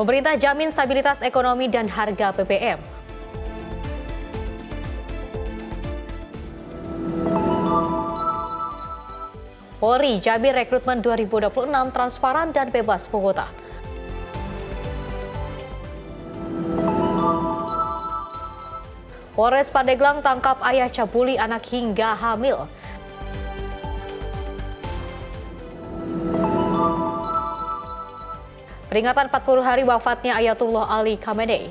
Pemerintah jamin stabilitas ekonomi dan harga BBM. Polri jamin rekrutmen 2026 transparan dan bebas pungutan. Polres Pandeglang tangkap ayah cabuli anak hingga hamil. Peringatan 40 hari wafatnya Ayatullah Ali Khamenei.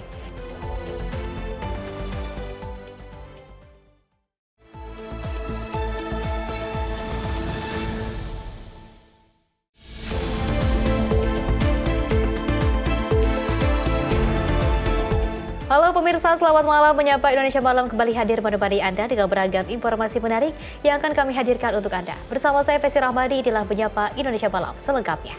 Halo pemirsa, selamat malam. Menyapa Indonesia Malam kembali hadir menemani Anda dengan beragam informasi menarik yang akan kami hadirkan untuk Anda. Bersama saya Fesi Rahmadi, inilah Menyapa Indonesia Malam selengkapnya.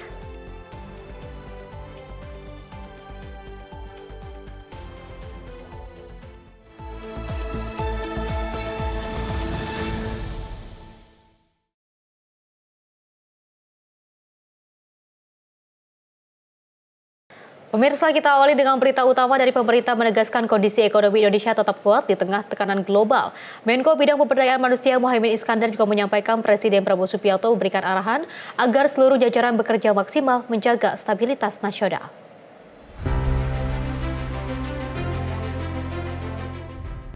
Pemirsa, kita awali dengan berita utama dari pemerintah menegaskan kondisi ekonomi Indonesia tetap kuat di tengah tekanan global. Menko Bidang Pemberdayaan Manusia Muhaimin Iskandar juga menyampaikan Presiden Prabowo Subianto memberikan arahan agar seluruh jajaran bekerja maksimal menjaga stabilitas nasional.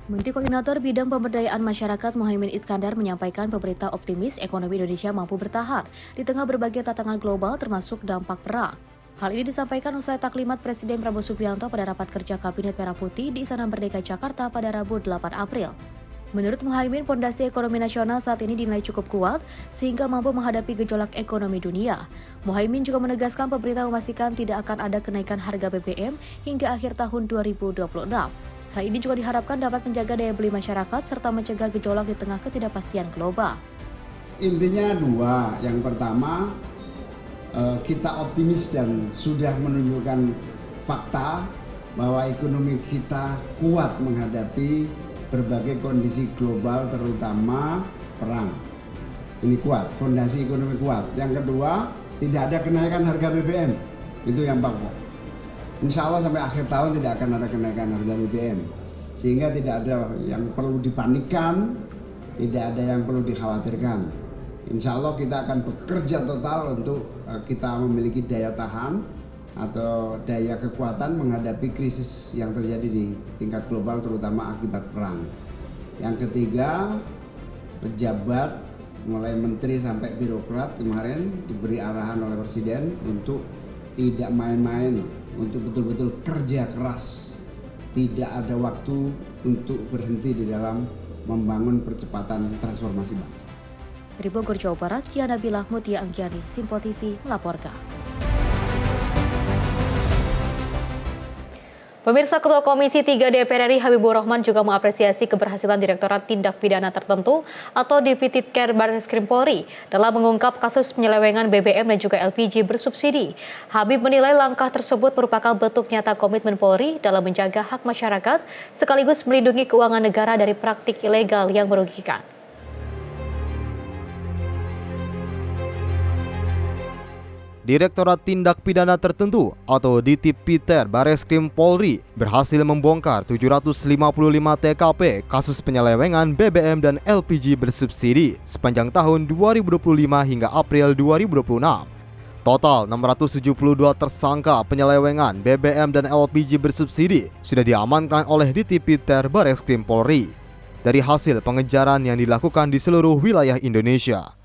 Menteri Koordinator Bidang Pemberdayaan Masyarakat Muhaimin Iskandar menyampaikan pemerintah optimis ekonomi Indonesia mampu bertahan di tengah berbagai tantangan global termasuk dampak perang. Hal ini disampaikan usai taklimat Presiden Prabowo Subianto pada rapat kerja Kabinet Merah Putih di Istana Merdeka Jakarta pada Rabu 8 April. Menurut Muhaimin, fondasi ekonomi nasional saat ini dinilai cukup kuat sehingga mampu menghadapi gejolak ekonomi dunia. Muhaimin juga menegaskan pemerintah memastikan tidak akan ada kenaikan harga BBM hingga akhir tahun 2026. Hal ini juga diharapkan dapat menjaga daya beli masyarakat serta mencegah gejolak di tengah ketidakpastian global. Intinya dua, yang pertama kita optimis dan sudah menunjukkan fakta bahwa ekonomi kita kuat menghadapi berbagai kondisi global terutama perang. Ini kuat, fondasi ekonomi kuat. Yang kedua, tidak ada kenaikan harga BBM. Itu yang pokok. Insya Allah sampai akhir tahun tidak akan ada kenaikan harga BBM. Sehingga tidak ada yang perlu dipanikkan, tidak ada yang perlu dikhawatirkan. Insya Allah kita akan bekerja total untuk kita memiliki daya tahan atau daya kekuatan menghadapi krisis yang terjadi di tingkat global terutama akibat perang. Yang ketiga, pejabat mulai menteri sampai birokrat kemarin diberi arahan oleh Presiden untuk tidak main-main, untuk betul-betul kerja keras. Tidak ada waktu untuk berhenti di dalam membangun percepatan transformasi bangsa. Dari Bogor, Jawa Barat, Ciana Bilah Mutia Anggiani, Simpo TV melaporkan. Pemirsa, Ketua Komisi 3 DPR RI Habibur Rahman juga mengapresiasi keberhasilan Direktorat Tindak Pidana Tertentu atau Diptidker Barreskrim Polri dalam mengungkap kasus penyelewengan BBM dan juga LPG bersubsidi. Habib menilai langkah tersebut merupakan bentuk nyata komitmen Polri dalam menjaga hak masyarakat sekaligus melindungi keuangan negara dari praktik ilegal yang merugikan. Direktorat Tindak Pidana Tertentu atau Ditpidter Barreskrim Polri berhasil membongkar 755 TKP kasus penyelewengan BBM dan LPG bersubsidi sepanjang tahun 2025 hingga April 2026. Total 672 tersangka penyelewengan BBM dan LPG bersubsidi sudah diamankan oleh Ditpidter Barreskrim Polri dari hasil pengejaran yang dilakukan di seluruh wilayah Indonesia.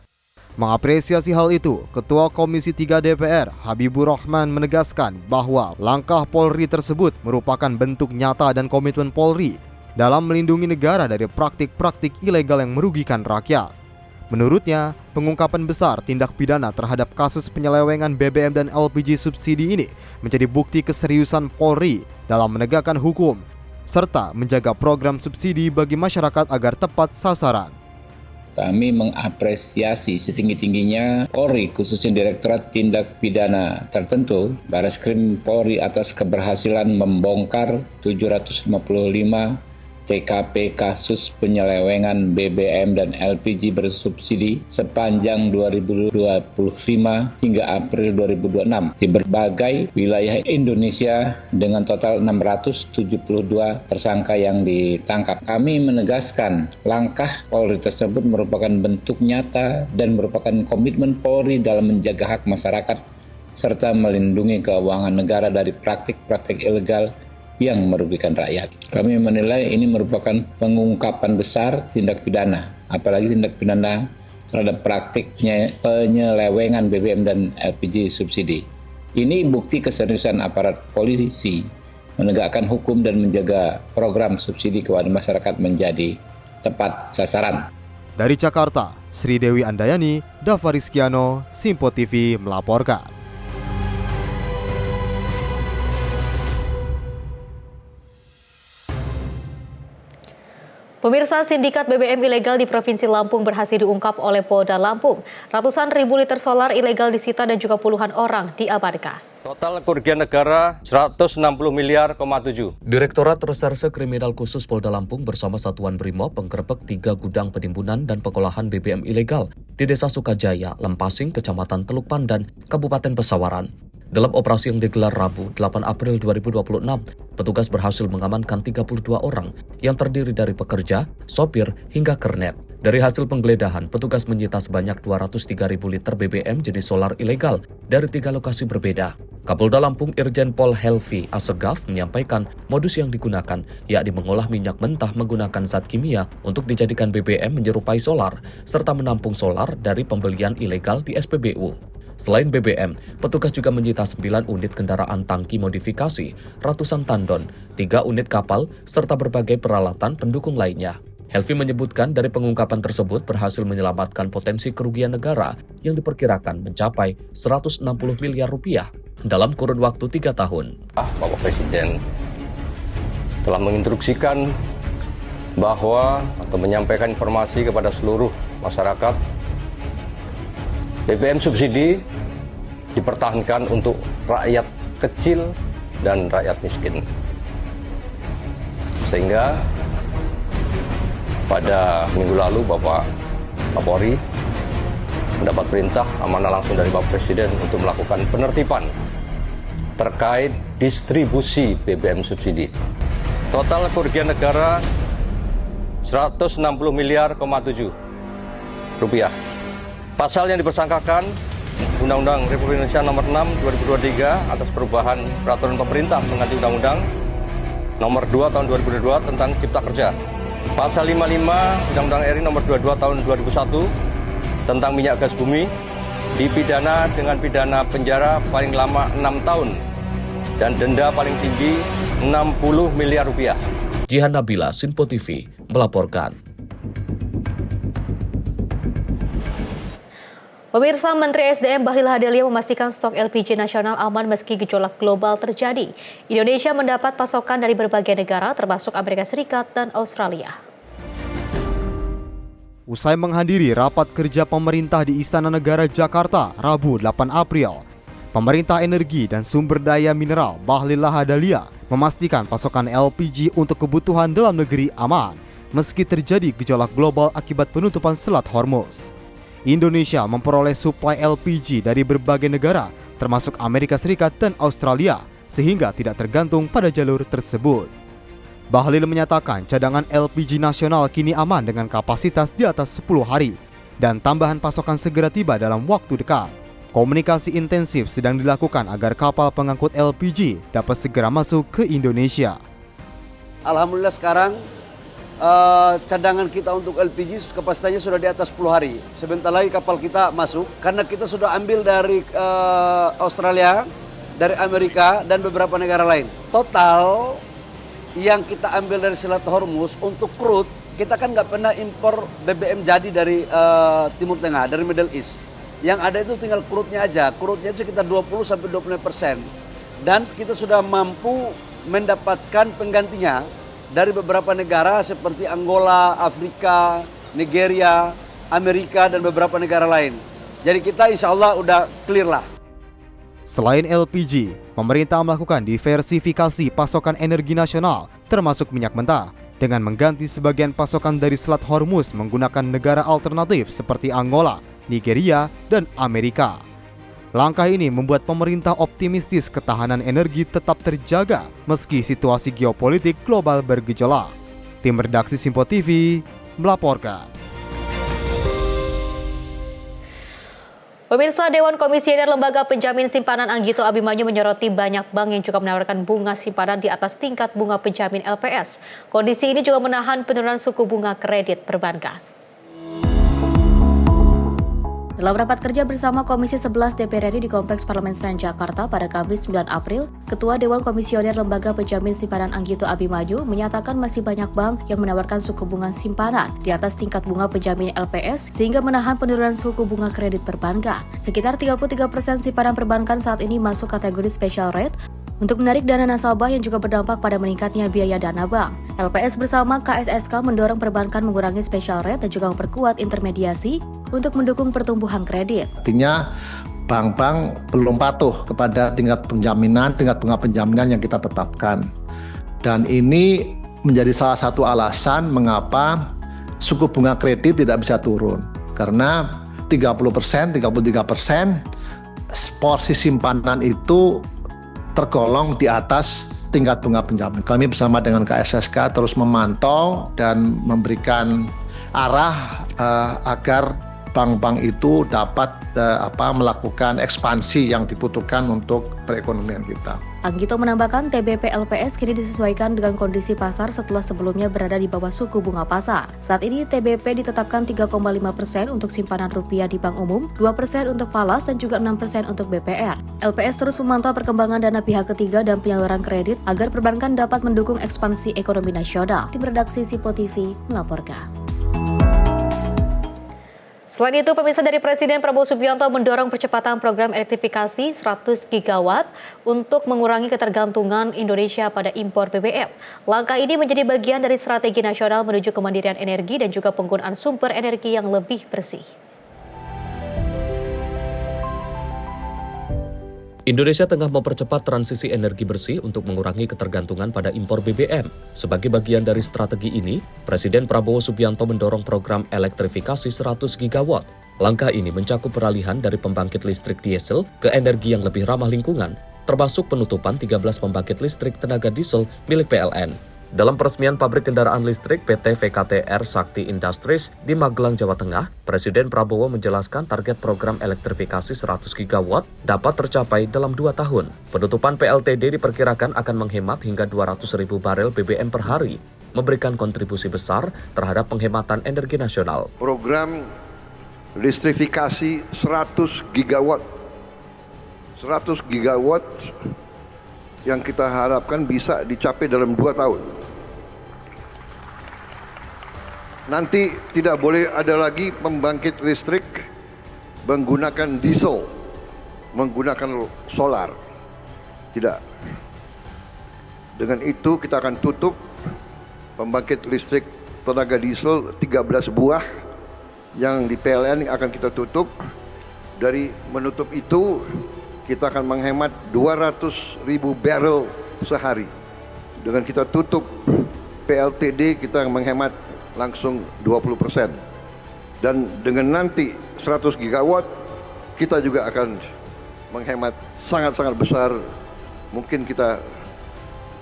Mengapresiasi hal itu, Ketua Komisi 3 DPR Habibur Rahman menegaskan bahwa langkah Polri tersebut merupakan bentuk nyata dan komitmen Polri dalam melindungi negara dari praktik-praktik ilegal yang merugikan rakyat. Menurutnya, pengungkapan besar tindak pidana terhadap kasus penyelewengan BBM dan LPG subsidi ini menjadi bukti keseriusan Polri dalam menegakkan hukum serta menjaga program subsidi bagi masyarakat agar tepat sasaran. Kami mengapresiasi setinggi-tingginya Polri, khususnya Direktorat Tindak Pidana Tertentu, Barreskrim Polri atas keberhasilan membongkar 755 TKP kasus penyelewengan BBM dan LPG bersubsidi sepanjang 2025 hingga April 2026 di berbagai wilayah Indonesia dengan total 672 tersangka yang ditangkap. Kami menegaskan langkah Polri tersebut merupakan bentuk nyata dan merupakan komitmen Polri dalam menjaga hak masyarakat serta melindungi keuangan negara dari praktik-praktik ilegal yang merugikan rakyat. Kami menilai ini merupakan pengungkapan besar tindak pidana, apalagi tindak pidana terhadap praktiknya penyelewengan BBM dan LPG subsidi. Ini bukti keseriusan aparat polisi menegakkan hukum dan menjaga program subsidi kepada masyarakat menjadi tepat sasaran. Dari Jakarta, Sri Dewi Andayani, Dava Rizkiano, Simpo TV melaporkan. Pemirsa, sindikat BBM ilegal di Provinsi Lampung berhasil diungkap oleh Polda Lampung. Ratusan ribu liter solar ilegal disita dan juga puluhan orang diamankan. Total kerugian negara 160 miliar, 7. Direktorat Reserse Kriminal Khusus Polda Lampung bersama Satuan Brimob menggerebek 3 gudang penimbunan dan pengolahan BBM ilegal di Desa Sukajaya, Lempasing, Kecamatan Teluk Pandan, Kabupaten Pesawaran. Dalam operasi yang digelar Rabu 8 April 2026, petugas berhasil mengamankan 32 orang yang terdiri dari pekerja, sopir, hingga kernet. Dari hasil penggeledahan, petugas menyita sebanyak 203.000 liter BBM jenis solar ilegal dari 3 lokasi berbeda. Kapolda Lampung Irjen Pol Helvi Assegaf menyampaikan modus yang digunakan, yakni mengolah minyak mentah menggunakan zat kimia untuk dijadikan BBM menyerupai solar, serta menampung solar dari pembelian ilegal di SPBU. Selain BBM, petugas juga menyita 9 unit kendaraan tangki modifikasi, ratusan tandon, 3 unit kapal, serta berbagai peralatan pendukung lainnya. Helvi menyebutkan dari pengungkapan tersebut berhasil menyelamatkan potensi kerugian negara yang diperkirakan mencapai 160 miliar rupiah dalam kurun waktu 3 tahun. Bapak Presiden telah menginstruksikan bahwa atau menyampaikan informasi kepada seluruh masyarakat BBM subsidi dipertahankan untuk rakyat kecil dan rakyat miskin. Sehingga pada minggu lalu Bapak Kapolri mendapat perintah amanah langsung dari Bapak Presiden untuk melakukan penertiban terkait distribusi BBM subsidi. Total kerugian negara 160 miliar, 7 rupiah. Pasal yang dipersangkakan Undang-Undang Republik Indonesia Nomor 6 2023 atas perubahan peraturan pemerintah pengganti Undang-Undang Nomor 2 tahun 2022 tentang Cipta Kerja. Pasal 55 Undang-Undang RI Nomor 22 tahun 2001 tentang minyak gas bumi dipidana dengan pidana penjara paling lama 6 tahun dan denda paling tinggi 60 miliar rupiah. Jihan Nabila, Simpo TV melaporkan. Pemirsa, Menteri SDM Bahlil Lahadalia memastikan stok LPG nasional aman meski gejolak global terjadi. Indonesia mendapat pasokan dari berbagai negara termasuk Amerika Serikat dan Australia. Usai menghadiri rapat kerja pemerintah di Istana Negara Jakarta Rabu 8 April, Pemerintah Energi dan Sumber Daya Mineral Bahlil Lahadalia memastikan pasokan LPG untuk kebutuhan dalam negeri aman meski terjadi gejolak global akibat penutupan Selat Hormuz. Indonesia memperoleh suplai LPG dari berbagai negara, termasuk Amerika Serikat dan Australia, sehingga tidak tergantung pada jalur tersebut. Bahlil menyatakan cadangan LPG nasional kini aman dengan kapasitas di atas 10 hari, dan tambahan pasokan segera tiba dalam waktu dekat. Komunikasi intensif sedang dilakukan agar kapal pengangkut LPG dapat segera masuk ke Indonesia. Alhamdulillah sekarang cadangan kita untuk LPG kapasitasnya sudah di atas 10 hari. Sebentar lagi kapal kita masuk karena kita sudah ambil dari Australia, dari Amerika dan beberapa negara lain. Total yang kita ambil dari Selat Hormuz untuk crude, kita kan nggak pernah impor BBM jadi dari Timur Tengah, dari Middle East. Yang ada itu tinggal crude-nya aja. Crude-nya itu sekitar 20-25%. Dan kita sudah mampu mendapatkan penggantinya dari beberapa negara seperti Angola, Afrika, Nigeria, Amerika, dan beberapa negara lain. Jadi kita insya Allah udah clear lah. Selain LPG, pemerintah melakukan diversifikasi pasokan energi nasional, termasuk minyak mentah. dengan mengganti sebagian pasokan dari Selat Hormuz menggunakan negara alternatif seperti Angola, Nigeria, dan Amerika. Langkah ini membuat pemerintah optimistis ketahanan energi tetap terjaga meski situasi geopolitik global bergejolak. Tim redaksi Simpo TV melaporkan. Pemirsa, Dewan Komisioner Lembaga Penjamin Simpanan Anggito Abimanyu menyoroti banyak bank yang juga menawarkan bunga simpanan di atas tingkat bunga penjamin LPS. Kondisi ini juga menahan penurunan suku bunga kredit perbankan. Dalam rapat kerja bersama Komisi 11 DPR RI di Kompleks Parlemen Senayan Jakarta pada Kamis 9 April, Ketua Dewan Komisioner Lembaga Penjamin Simpanan Anggito Abimanyu menyatakan masih banyak bank yang menawarkan suku bunga simpanan di atas tingkat bunga penjamin LPS sehingga menahan penurunan suku bunga kredit perbankan. Sekitar 33% simpanan perbankan saat ini masuk kategori special rate untuk menarik dana nasabah yang juga berdampak pada meningkatnya biaya dana bank. LPS bersama KSSK mendorong perbankan mengurangi special rate dan juga memperkuat intermediasi untuk mendukung pertumbuhan kredit. Artinya bank-bank belum patuh kepada tingkat bunga penjaminan yang kita tetapkan. Dan ini menjadi salah satu alasan mengapa suku bunga kredit tidak bisa turun. Karena 33% porsi simpanan itu tergolong di atas tingkat bunga penjamin. Kami bersama dengan KSSK terus memantau dan memberikan arah agar bank-bank itu dapat melakukan ekspansi yang dibutuhkan untuk perekonomian kita. Anggito menambahkan TBP LPS kini disesuaikan dengan kondisi pasar setelah sebelumnya berada di bawah suku bunga pasar. Saat ini TBP ditetapkan 3,5% untuk simpanan rupiah di bank umum, 2% untuk falas dan juga 6% untuk BPR. LPS terus memantau perkembangan dana pihak ketiga dan penyaluran kredit agar perbankan dapat mendukung ekspansi ekonomi nasional. Tim redaksi Simpo TV melaporkan. Selain itu, pemirsa, dari Presiden Prabowo Subianto mendorong percepatan program elektrifikasi 100 gigawatt untuk mengurangi ketergantungan Indonesia pada impor BBM. Langkah ini menjadi bagian dari strategi nasional menuju kemandirian energi dan juga penggunaan sumber energi yang lebih bersih. Indonesia tengah mempercepat transisi energi bersih untuk mengurangi ketergantungan pada impor BBM. Sebagai bagian dari strategi ini, Presiden Prabowo Subianto mendorong program elektrifikasi 100 gigawatt. Langkah ini mencakup peralihan dari pembangkit listrik diesel ke energi yang lebih ramah lingkungan, termasuk penutupan 13 pembangkit listrik tenaga diesel milik PLN. Dalam peresmian pabrik kendaraan listrik PT VKTR Sakti Industries di Magelang, Jawa Tengah, Presiden Prabowo menjelaskan target program elektrifikasi 100 gigawatt dapat tercapai dalam 2 tahun. Penutupan PLTD diperkirakan akan menghemat hingga 200.000 barel BBM per hari, memberikan kontribusi besar terhadap penghematan energi nasional. Program listrifikasi 100 gigawatt. 100 gigawatt yang kita harapkan bisa dicapai dalam 2 tahun. Nanti tidak boleh ada lagi pembangkit listrik menggunakan diesel, menggunakan solar. Tidak. Dengan itu kita akan tutup pembangkit listrik tenaga diesel 13 buah yang di PLN akan kita tutup. Dari menutup itu kita akan menghemat 200.000 barrel sehari. Dengan kita tutup PLTD kita menghemat langsung 20%. Dan dengan nanti 100 gigawatt kita juga akan menghemat sangat-sangat besar. Mungkin kita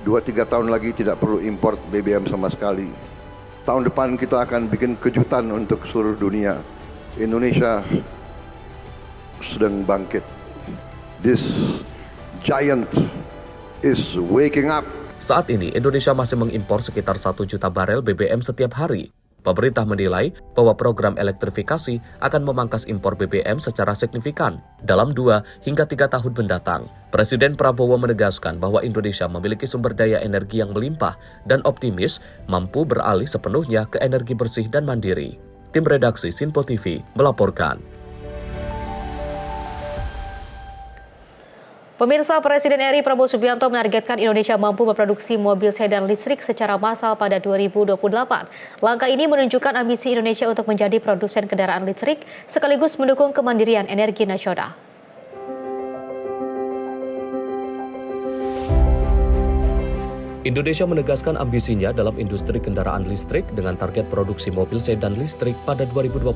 2-3 tahun lagi tidak perlu import BBM sama sekali. Tahun depan kita akan bikin kejutan untuk seluruh dunia. Indonesia sedang bangkit. This giant is waking up. Saat ini, Indonesia masih mengimpor sekitar 1 juta barel BBM setiap hari. Pemerintah menilai bahwa program elektrifikasi akan memangkas impor BBM secara signifikan dalam 2 hingga 3 tahun mendatang. Presiden Prabowo menegaskan bahwa Indonesia memiliki sumber daya energi yang melimpah dan optimis mampu beralih sepenuhnya ke energi bersih dan mandiri. Tim redaksi Simpo TV melaporkan. Pemirsa, Presiden RI Prabowo Subianto menargetkan Indonesia mampu memproduksi mobil sedan listrik secara massal pada 2028. Langkah ini menunjukkan ambisi Indonesia untuk menjadi produsen kendaraan listrik sekaligus mendukung kemandirian energi nasional. Indonesia menegaskan ambisinya dalam industri kendaraan listrik dengan target produksi mobil sedan listrik pada 2028.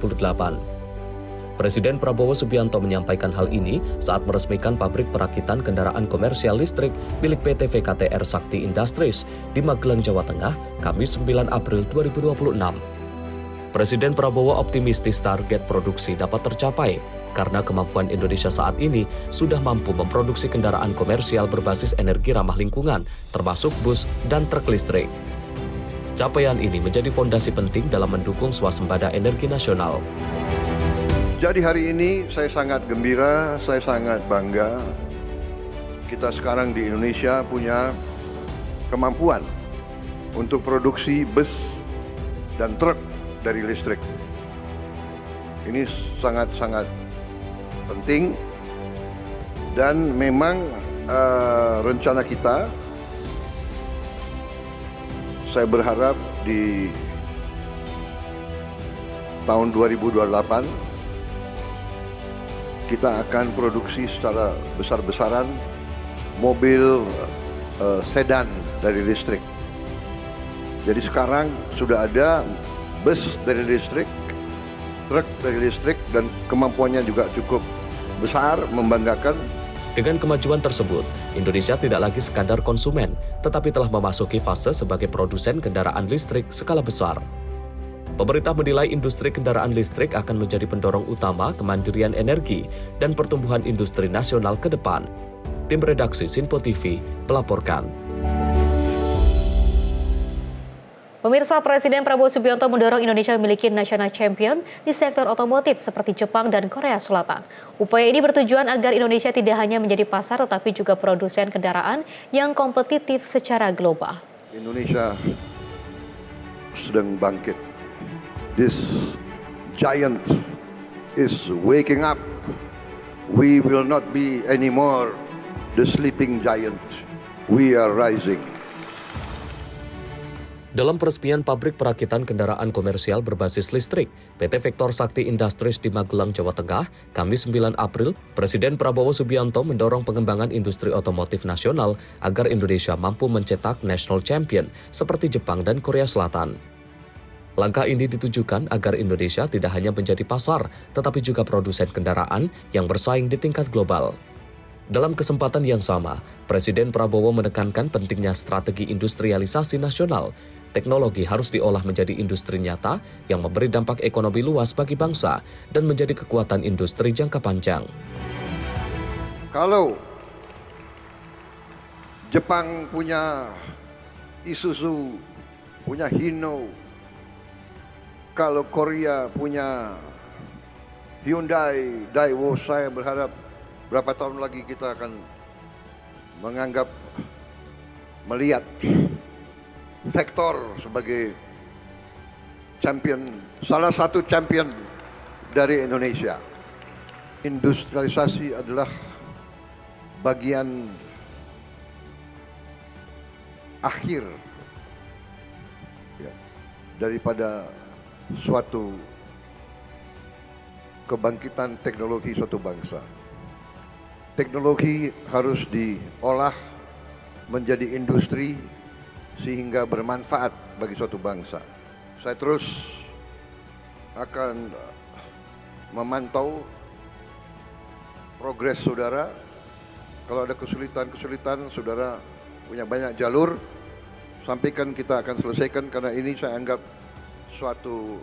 Presiden Prabowo Subianto menyampaikan hal ini saat meresmikan pabrik perakitan kendaraan komersial listrik milik PT VKTR Sakti Industries di Magelang, Jawa Tengah, Kamis 9 April 2026. Presiden Prabowo optimistis target produksi dapat tercapai karena kemampuan Indonesia saat ini sudah mampu memproduksi kendaraan komersial berbasis energi ramah lingkungan, termasuk bus dan truk listrik. Capaian ini menjadi fondasi penting dalam mendukung swasembada energi nasional. Jadi hari ini saya sangat gembira, saya sangat bangga. Kita sekarang di Indonesia punya kemampuan untuk produksi bus dan truk dari listrik. Ini sangat-sangat penting dan memang rencana kita, saya berharap di tahun 2028 kita akan produksi secara besar-besaran mobil sedan dari listrik. Jadi sekarang sudah ada bus dari listrik, truk dari listrik, dan kemampuannya juga cukup besar, membanggakan. Dengan kemajuan tersebut, Indonesia tidak lagi sekadar konsumen, tetapi telah memasuki fase sebagai produsen kendaraan listrik skala besar. Pemerintah menilai industri kendaraan listrik akan menjadi pendorong utama kemandirian energi dan pertumbuhan industri nasional ke depan. Tim redaksi Sinpo TV melaporkan. Pemirsa, Presiden Prabowo Subianto mendorong Indonesia memiliki national champion di sektor otomotif seperti Jepang dan Korea Selatan. Upaya ini bertujuan agar Indonesia tidak hanya menjadi pasar tetapi juga produsen kendaraan yang kompetitif secara global. Indonesia sedang bangkit. This giant is waking up. We will not be anymore the sleeping giant. We are rising. Dalam peresmian pabrik perakitan kendaraan komersial berbasis listrik, PT Vektor Sakti Industries di Magelang, Jawa Tengah, Kamis 9 April, Presiden Prabowo Subianto mendorong pengembangan industri otomotif nasional agar Indonesia mampu mencetak national champion seperti Jepang dan Korea Selatan. Langkah ini ditujukan agar Indonesia tidak hanya menjadi pasar, tetapi juga produsen kendaraan yang bersaing di tingkat global. Dalam kesempatan yang sama, Presiden Prabowo menekankan pentingnya strategi industrialisasi nasional. Teknologi harus diolah menjadi industri nyata yang memberi dampak ekonomi luas bagi bangsa dan menjadi kekuatan industri jangka panjang. Kalau Jepang punya Isuzu, punya Hino, kalau Korea punya Hyundai, Daewoo, saya berharap berapa tahun lagi kita akan melihat Vektor sebagai champion, salah satu champion dari Indonesia. Industrialisasi adalah bagian akhir daripada suatu kebangkitan teknologi suatu bangsa. Teknologi harus diolah menjadi industri sehingga bermanfaat bagi suatu bangsa. Saya terus akan memantau progres saudara. Kalau ada kesulitan, saudara punya banyak jalur, sampaikan, kita akan selesaikan, karena ini saya anggap suatu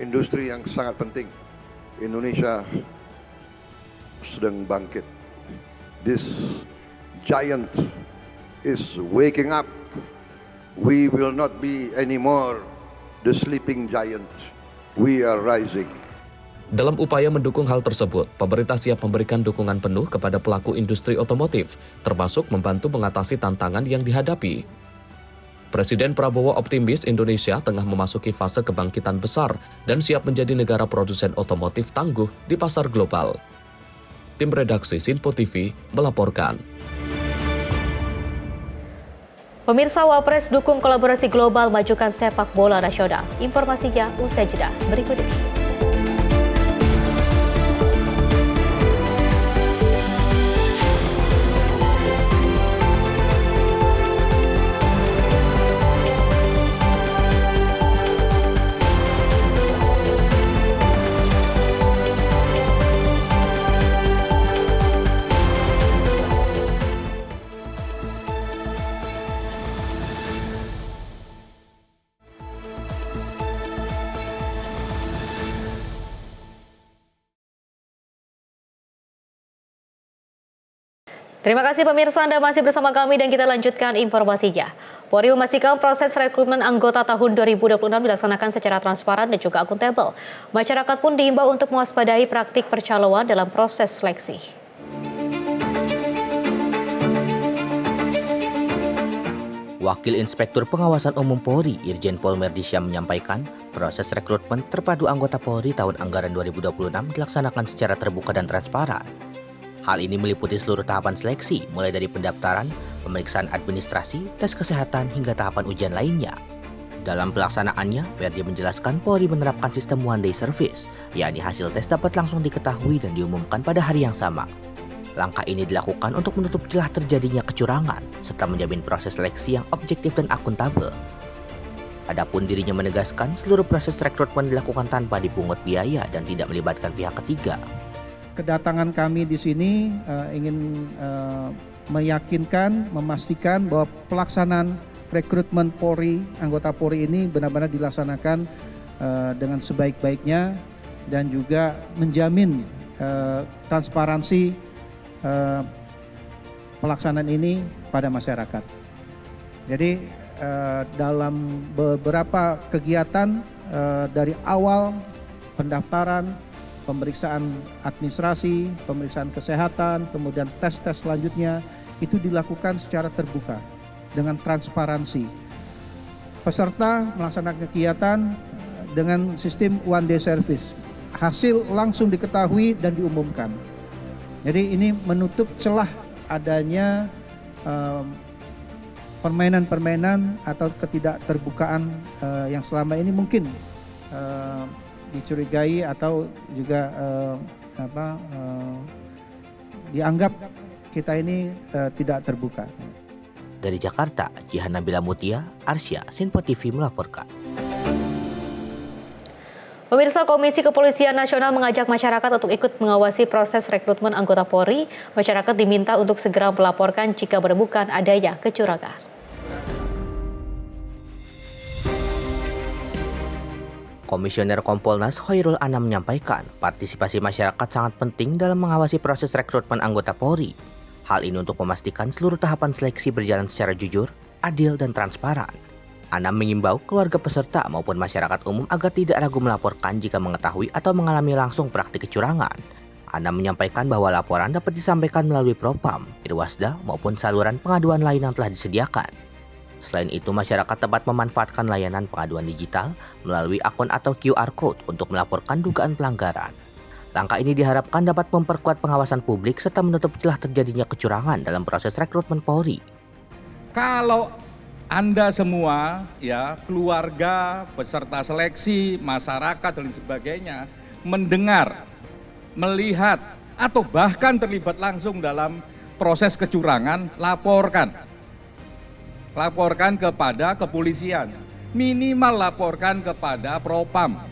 industri yang sangat penting. Indonesia sedang bangkit. This giant is waking up. We will not be anymore the sleeping giant. We are rising. Dalam upaya mendukung hal tersebut, pemerintah siap memberikan dukungan penuh kepada pelaku industri otomotif, termasuk membantu mengatasi tantangan yang dihadapi. Presiden Prabowo optimis Indonesia tengah memasuki fase kebangkitan besar dan siap menjadi negara produsen otomotif tangguh di pasar global. Tim redaksi Sinpo TV melaporkan. Pemirsa, Wapres dukung kolaborasi global majukan sepak bola nasional. Informasinya usai jeda berikut ini. Terima kasih pemirsa, Anda masih bersama kami dan kita lanjutkan informasinya. Polri memastikan proses rekrutmen anggota tahun 2026 dilaksanakan secara transparan dan juga akuntabel. Masyarakat pun diimbau untuk mewaspadai praktik percaloan dalam proses seleksi. Wakil Inspektur Pengawasan Umum Polri, Irjen Pol Merdisyah menyampaikan, proses rekrutmen terpadu anggota Polri tahun anggaran 2026 dilaksanakan secara terbuka dan transparan. Hal ini meliputi seluruh tahapan seleksi, mulai dari pendaftaran, pemeriksaan administrasi, tes kesehatan, hingga tahapan ujian lainnya. Dalam pelaksanaannya, Verdi menjelaskan Polri menerapkan sistem one day service, yakni hasil tes dapat langsung diketahui dan diumumkan pada hari yang sama. Langkah ini dilakukan untuk menutup celah terjadinya kecurangan, serta menjamin proses seleksi yang objektif dan akuntabel. Adapun dirinya menegaskan seluruh proses rekrutmen dilakukan tanpa dipungut biaya dan tidak melibatkan pihak ketiga. Kedatangan kami di sini ingin meyakinkan, memastikan bahwa pelaksanaan rekrutmen Polri, anggota Polri ini benar-benar dilaksanakan dengan sebaik-baiknya dan juga menjamin transparansi pelaksanaan ini pada masyarakat. Jadi dalam beberapa kegiatan dari awal pendaftaran, pemeriksaan administrasi, pemeriksaan kesehatan, kemudian tes-tes selanjutnya itu dilakukan secara terbuka dengan transparansi. Peserta melaksanakan kegiatan dengan sistem one day service. Hasil langsung diketahui dan diumumkan. Jadi ini menutup celah adanya permainan-permainan atau ketidakterbukaan yang selama ini mungkin dicurigai atau juga dianggap kita ini tidak terbuka. Dari Jakarta, Jihan Nabila Mutia, Arsya, Sinpo TV melaporkan. Pemirsa, Komisi Kepolisian Nasional mengajak masyarakat untuk ikut mengawasi proses rekrutmen anggota Polri. Masyarakat diminta untuk segera melaporkan jika menemukan adanya kecurangan. Komisioner Kompolnas Khairul Anam menyampaikan, partisipasi masyarakat sangat penting dalam mengawasi proses rekrutmen anggota Polri. Hal ini untuk memastikan seluruh tahapan seleksi berjalan secara jujur, adil, dan transparan. Anam mengimbau keluarga peserta maupun masyarakat umum agar tidak ragu melaporkan jika mengetahui atau mengalami langsung praktik kecurangan. Anam menyampaikan bahwa laporan dapat disampaikan melalui Propam, Irwasda, maupun saluran pengaduan lain yang telah disediakan. Selain itu, masyarakat dapat memanfaatkan layanan pengaduan digital melalui akun atau QR Code untuk melaporkan dugaan pelanggaran. Langkah ini diharapkan dapat memperkuat pengawasan publik serta menutup celah terjadinya kecurangan dalam proses rekrutmen Polri. Kalau Anda semua, ya, keluarga, peserta seleksi, masyarakat, dan sebagainya, mendengar, melihat, atau bahkan terlibat langsung dalam proses kecurangan, laporkan. Laporkan kepada kepolisian, minimal laporkan kepada Propam,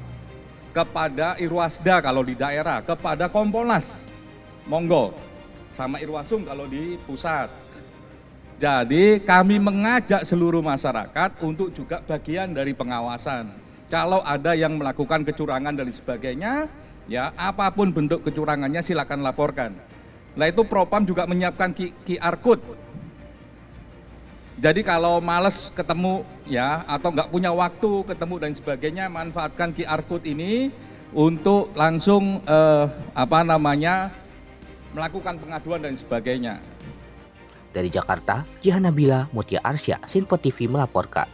kepada Irwasda kalau di daerah, kepada Kompolnas, monggo, sama Irwasum kalau di pusat. Jadi kami mengajak seluruh masyarakat untuk juga bagian dari pengawasan. Kalau ada yang melakukan kecurangan dan sebagainya, ya apapun bentuk kecurangannya silakan laporkan. Nah itu Propam juga menyiapkan QR Code. Jadi kalau males ketemu ya atau nggak punya waktu ketemu dan sebagainya, manfaatkan QR Code ini untuk langsung melakukan pengaduan dan sebagainya. Dari Jakarta, Jihan Nabila, Mutia Arsya, Sinpo TV melaporkan.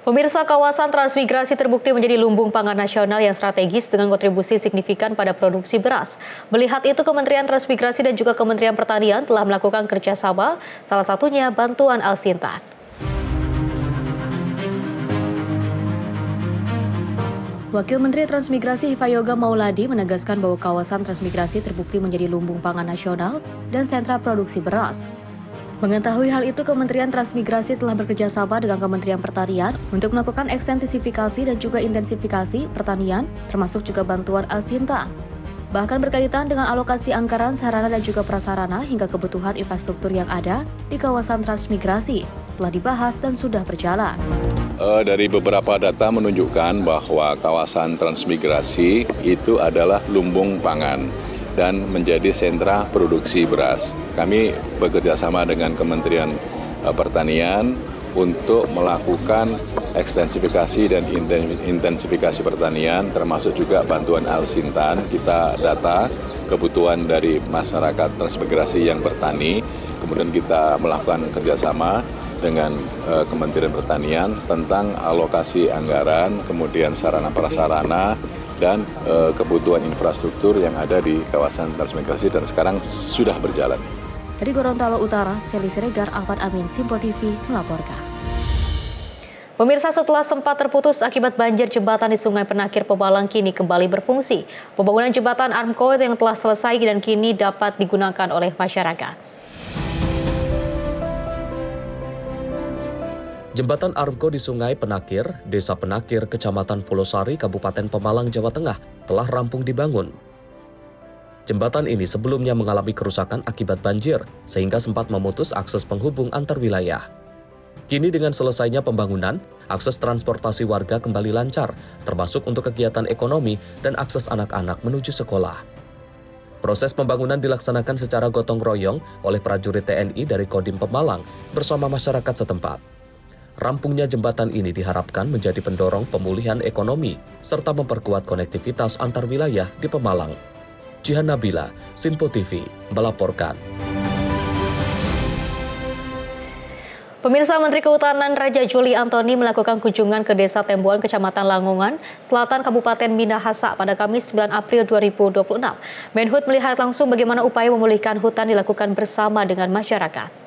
Pemirsa, kawasan transmigrasi terbukti menjadi lumbung pangan nasional yang strategis dengan kontribusi signifikan pada produksi beras. Melihat itu, Kementerian Transmigrasi dan juga Kementerian Pertanian telah melakukan kerjasama, salah satunya bantuan Al-Sintan. Wakil Menteri Transmigrasi Hifayoga Mauladi menegaskan bahwa kawasan transmigrasi terbukti menjadi lumbung pangan nasional dan sentra produksi beras. Mengetahui hal itu, Kementerian Transmigrasi telah bekerjasama dengan Kementerian Pertanian untuk melakukan ekstensifikasi dan juga intensifikasi pertanian, termasuk juga bantuan Al-Sintan. Bahkan berkaitan dengan alokasi anggaran, sarana dan juga prasarana hingga kebutuhan infrastruktur yang ada di kawasan transmigrasi telah dibahas dan sudah berjalan. Dari beberapa data menunjukkan bahwa kawasan transmigrasi itu adalah lumbung pangan. dan menjadi sentra produksi beras. Kami bekerja sama dengan Kementerian Pertanian untuk melakukan ekstensifikasi dan intensifikasi pertanian, termasuk juga bantuan Alsintan. Kita data kebutuhan dari masyarakat transmigrasi yang bertani, kemudian kita melakukan kerjasama dengan Kementerian Pertanian tentang alokasi anggaran, kemudian sarana prasarana, dan kebutuhan infrastruktur yang ada di kawasan transmigrasi dan sekarang sudah berjalan. Dari Gorontalo Utara, Seli Siregar, Ahmad Amin, Simpo TV melaporkan. Pemirsa, setelah sempat terputus akibat banjir, jembatan di Sungai Penakir Pemalang kini kembali berfungsi. Pembangunan jembatan Armco yang telah selesai dan kini dapat digunakan oleh masyarakat. Jembatan Armco di Sungai Penakir, Desa Penakir, Kecamatan Pulosari, Kabupaten Pemalang, Jawa Tengah, telah rampung dibangun. Jembatan ini sebelumnya mengalami kerusakan akibat banjir, sehingga sempat memutus akses penghubung antar wilayah. Kini dengan selesainya pembangunan, akses transportasi warga kembali lancar, termasuk untuk kegiatan ekonomi dan akses anak-anak menuju sekolah. Proses pembangunan dilaksanakan secara gotong royong oleh prajurit TNI dari Kodim Pemalang bersama masyarakat setempat. Rampungnya jembatan ini diharapkan menjadi pendorong pemulihan ekonomi serta memperkuat konektivitas antar wilayah di Pemalang. Jihan Nabila, Simpo TV, melaporkan. Pemirsa, Menteri Kehutanan Raja Juli Antoni melakukan kunjungan ke Desa Tembuan, Kecamatan Langongan, Selatan Kabupaten Minahasa pada Kamis 9 April 2026. Menhub melihat langsung bagaimana upaya memulihkan hutan dilakukan bersama dengan masyarakat.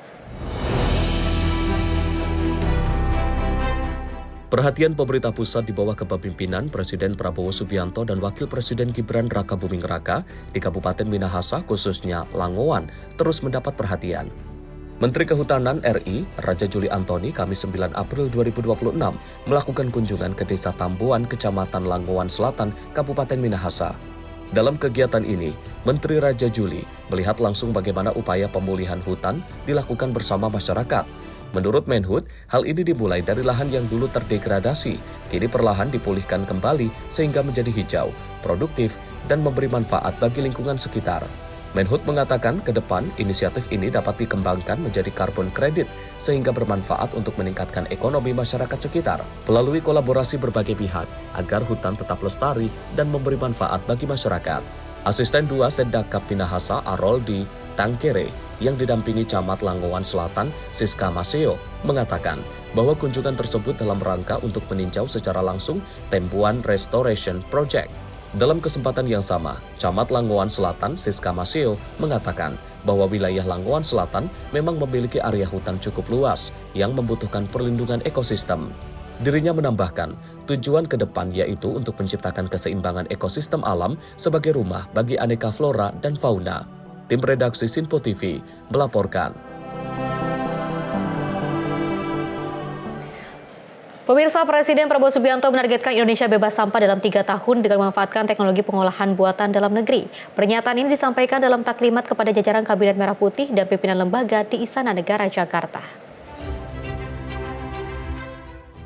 Perhatian pemerintah pusat di bawah kepemimpinan Presiden Prabowo Subianto dan Wakil Presiden Gibran Raka Buming Raka di Kabupaten Minahasa, khususnya Langowan, terus mendapat perhatian. Menteri Kehutanan RI, Raja Juli Antoni, Kamis 9 April 2026, melakukan kunjungan ke Desa Tambuan, Kecamatan Langowan Selatan, Kabupaten Minahasa. Dalam kegiatan ini, Menteri Raja Juli melihat langsung bagaimana upaya pemulihan hutan dilakukan bersama masyarakat. Menurut Menhub, hal ini dimulai dari lahan yang dulu terdegradasi, kini perlahan dipulihkan kembali sehingga menjadi hijau, produktif, dan memberi manfaat bagi lingkungan sekitar. Menhub mengatakan ke depan inisiatif ini dapat dikembangkan menjadi carbon credit sehingga bermanfaat untuk meningkatkan ekonomi masyarakat sekitar melalui kolaborasi berbagai pihak agar hutan tetap lestari dan memberi manfaat bagi masyarakat. Asisten 2 Sedakap Minahasa Aroldi Tangkere yang didampingi Camat Langowan Selatan, Siska Maseo, mengatakan bahwa kunjungan tersebut dalam rangka untuk meninjau secara langsung Tembuan Restoration Project. Dalam kesempatan yang sama, Camat Langowan Selatan, Siska Maseo, mengatakan bahwa wilayah Langowan Selatan memang memiliki area hutan cukup luas yang membutuhkan perlindungan ekosistem. Dirinya menambahkan, tujuan ke depan yaitu untuk menciptakan keseimbangan ekosistem alam sebagai rumah bagi aneka flora dan fauna. Tim redaksi Simpo TV melaporkan. Pemirsa, Presiden Prabowo Subianto menargetkan Indonesia bebas sampah dalam 3 tahun dengan memanfaatkan teknologi pengolahan buatan dalam negeri. Pernyataan ini disampaikan dalam taklimat kepada jajaran Kabinet Merah Putih dan pimpinan lembaga di Istana Negara Jakarta.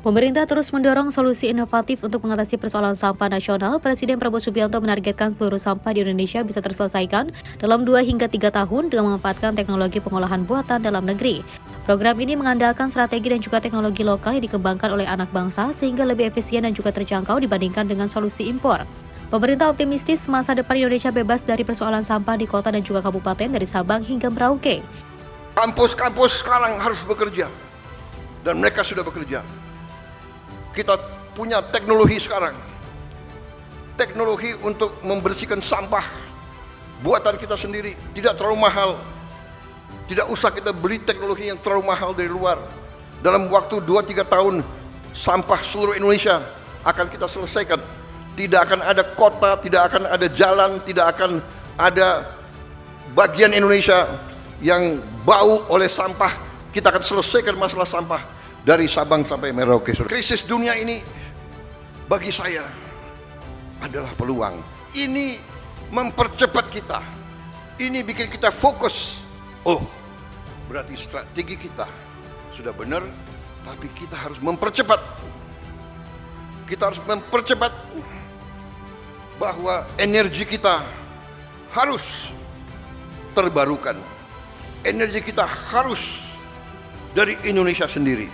Pemerintah terus mendorong solusi inovatif untuk mengatasi persoalan sampah nasional. Presiden Prabowo Subianto menargetkan seluruh sampah di Indonesia bisa terselesaikan dalam 2 hingga 3 tahun dengan memanfaatkan teknologi pengolahan buatan dalam negeri. Program ini mengandalkan strategi dan juga teknologi lokal yang dikembangkan oleh anak bangsa sehingga lebih efisien dan juga terjangkau dibandingkan dengan solusi impor. Pemerintah optimistis masa depan Indonesia bebas dari persoalan sampah di kota dan juga kabupaten dari Sabang hingga Merauke. Kampus-kampus sekarang harus bekerja dan mereka sudah bekerja. Kita punya teknologi sekarang. Teknologi untuk membersihkan sampah buatan kita sendiri, tidak terlalu mahal. Tidak usah kita beli teknologi yang terlalu mahal dari luar. Dalam waktu 2-3 tahun, sampah seluruh Indonesia akan kita selesaikan. Tidak akan ada kota, tidak akan ada jalan, tidak akan ada bagian Indonesia yang bau oleh sampah. Kita akan selesaikan masalah sampah dari Sabang sampai Merauke. Krisis dunia ini bagi saya adalah peluang. Ini mempercepat kita. Ini bikin kita fokus. Oh, berarti strategi kita sudah benar, tapi kita harus mempercepat. Kita harus mempercepat bahwa energi kita harus terbarukan. Energi kita harus dari Indonesia sendiri.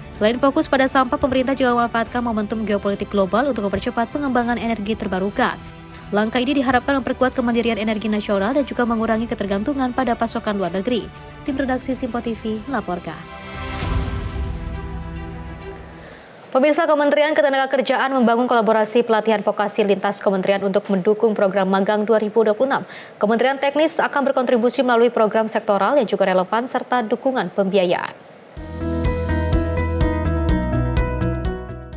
Selain fokus pada sampah, pemerintah juga memanfaatkan momentum geopolitik global untuk mempercepat pengembangan energi terbarukan. Langkah ini diharapkan memperkuat kemandirian energi nasional dan juga mengurangi ketergantungan pada pasokan luar negeri. Tim redaksi Simpo TV melaporkan. Pemirsa, Kementerian Ketenagakerjaan membangun kolaborasi pelatihan vokasi lintas kementerian untuk mendukung program magang 2026. Kementerian Teknis akan berkontribusi melalui program sektoral yang juga relevan serta dukungan pembiayaan.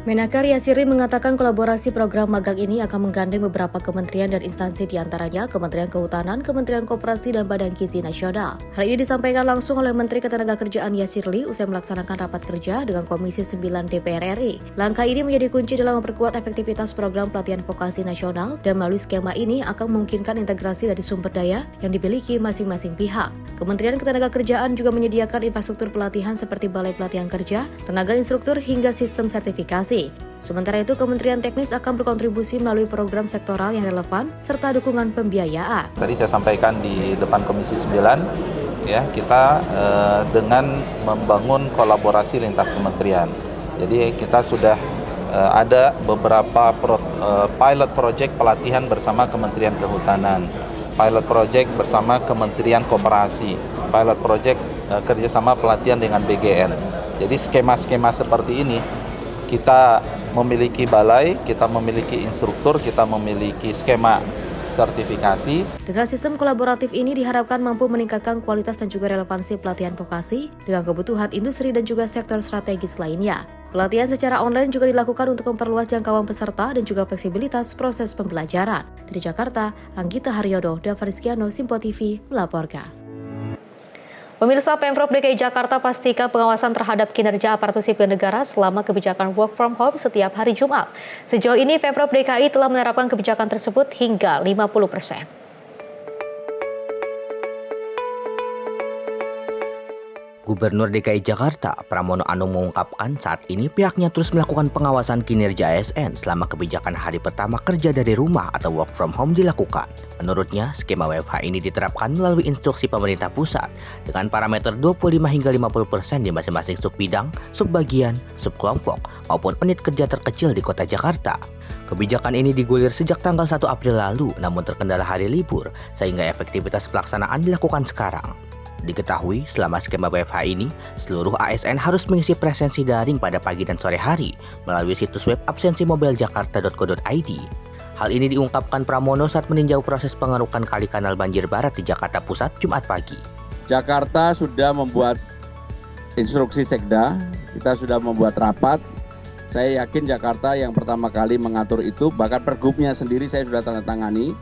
Menaker Yasiri mengatakan kolaborasi program magang ini akan menggandeng beberapa kementerian dan instansi, diantaranya Kementerian Kehutanan, Kementerian Koperasi, dan Badan Gizi Nasional. Hal ini disampaikan langsung oleh Menteri Ketenagakerjaan Yasirli usai melaksanakan rapat kerja dengan Komisi 9 DPR RI. Langkah ini menjadi kunci dalam memperkuat efektivitas program pelatihan vokasi nasional, dan melalui skema ini akan memungkinkan integrasi dari sumber daya yang dimiliki masing-masing pihak. Kementerian Ketenagakerjaan juga menyediakan infrastruktur pelatihan seperti balai pelatihan kerja, tenaga instruktur, hingga sistem sertifikasi. Sementara itu, Kementerian Teknis akan berkontribusi melalui program sektoral yang relevan serta dukungan pembiayaan. Tadi saya sampaikan di depan Komisi 9, ya, kita dengan membangun kolaborasi lintas kementerian. Jadi kita sudah ada beberapa pilot project pelatihan bersama Kementerian Kehutanan, pilot project bersama Kementerian Koperasi, pilot project kerjasama pelatihan dengan BGN. Jadi skema-skema seperti ini, kita memiliki balai, kita memiliki instruktur, kita memiliki skema sertifikasi. Dengan sistem kolaboratif ini diharapkan mampu meningkatkan kualitas dan juga relevansi pelatihan vokasi dengan kebutuhan industri dan juga sektor strategis lainnya. Pelatihan secara online juga dilakukan untuk memperluas jangkauan peserta dan juga fleksibilitas proses pembelajaran. Dari Jakarta, Anggita Haryodo, Dava Rizkiano, Simpo TV melaporkan. Pemirsa, Pemprov DKI Jakarta pastikan pengawasan terhadap kinerja aparatur sipil negara selama kebijakan work from home setiap hari Jumat. Sejauh ini, Pemprov DKI telah menerapkan kebijakan tersebut hingga 50%. Gubernur DKI Jakarta, Pramono Anung, mengungkapkan saat ini pihaknya terus melakukan pengawasan kinerja ASN selama kebijakan hari pertama kerja dari rumah atau work from home dilakukan. Menurutnya, skema WFH ini diterapkan melalui instruksi pemerintah pusat dengan parameter 25 hingga 50% di masing-masing subbidang, subbagian, subkelompok, maupun unit kerja terkecil di Kota Jakarta. Kebijakan ini digulir sejak tanggal 1 April lalu, namun terkendala hari libur, sehingga efektivitas pelaksanaan dilakukan sekarang. Diketahui, selama skema WFH ini, seluruh ASN harus mengisi presensi daring pada pagi dan sore hari melalui situs web absensimobilejakarta.co.id. Hal ini diungkapkan Pramono saat meninjau proses pengerukan kali kanal banjir barat di Jakarta Pusat Jumat pagi. Jakarta sudah membuat instruksi Sekda, kita sudah membuat rapat. Saya yakin Jakarta yang pertama kali mengatur itu, bahkan pergubnya sendiri saya sudah tanda tangani.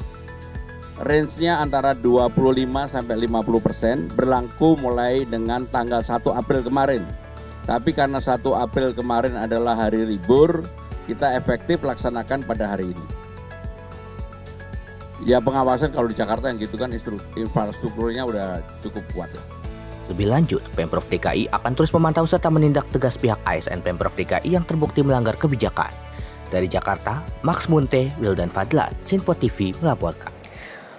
Range-nya antara 25-50%, berlaku mulai dengan tanggal 1 April kemarin. Tapi karena 1 April kemarin adalah hari libur, kita efektif laksanakan pada hari ini. Ya, pengawasan kalau di Jakarta yang gitu kan infrastrukturnya udah cukup kuat. Lebih lanjut, Pemprov DKI akan terus memantau serta menindak tegas pihak ASN Pemprov DKI yang terbukti melanggar kebijakan. Dari Jakarta, Max Munte, Wildan Fadlan, Simpo TV melaporkan.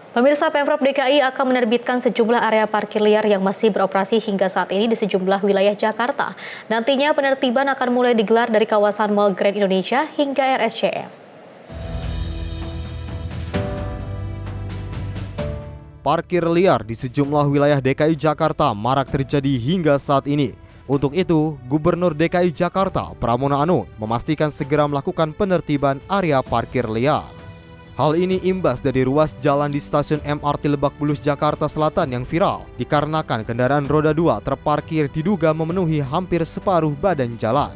Pemirsa, Pemprov DKI akan menerbitkan sejumlah area parkir liar yang masih beroperasi hingga saat ini di sejumlah wilayah Jakarta. Nantinya penertiban akan mulai digelar dari kawasan Mall Grand Indonesia hingga RSCM. Parkir liar di sejumlah wilayah DKI Jakarta marak terjadi hingga saat ini. Untuk itu, Gubernur DKI Jakarta, Pramono Anung, memastikan segera melakukan penertiban area parkir liar. Hal ini imbas dari ruas jalan di stasiun MRT Lebak Bulus Jakarta Selatan yang viral dikarenakan kendaraan roda 2 terparkir diduga memenuhi hampir separuh badan jalan.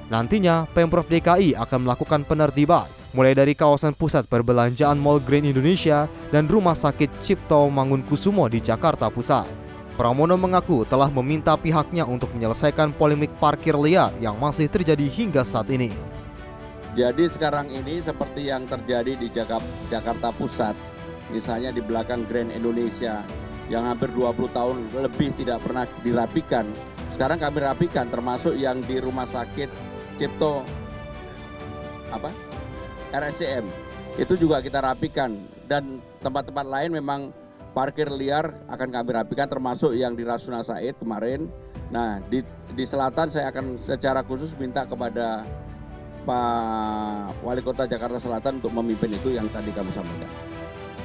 Nantinya, Pemprov DKI akan melakukan penertiban mulai dari kawasan pusat perbelanjaan Mall Grand Indonesia dan Rumah Sakit Cipto Mangunkusumo di Jakarta Pusat. Pramono mengaku telah meminta pihaknya untuk menyelesaikan polemik parkir liar yang masih terjadi hingga saat ini. Jadi sekarang ini seperti yang terjadi di Jakarta Pusat, misalnya di belakang Grand Indonesia yang hampir 20 tahun lebih tidak pernah dirapikan. Sekarang kami rapikan, termasuk yang di Rumah Sakit Cipto RSCM. itu juga kita rapikan. Dan tempat-tempat lain memang parkir liar akan kami rapikan, termasuk yang di Rasuna Said kemarin. Nah, di selatan saya akan secara khusus minta kepada Pak Wali Kota Jakarta Selatan untuk memimpin itu yang tadi kami sampaikan.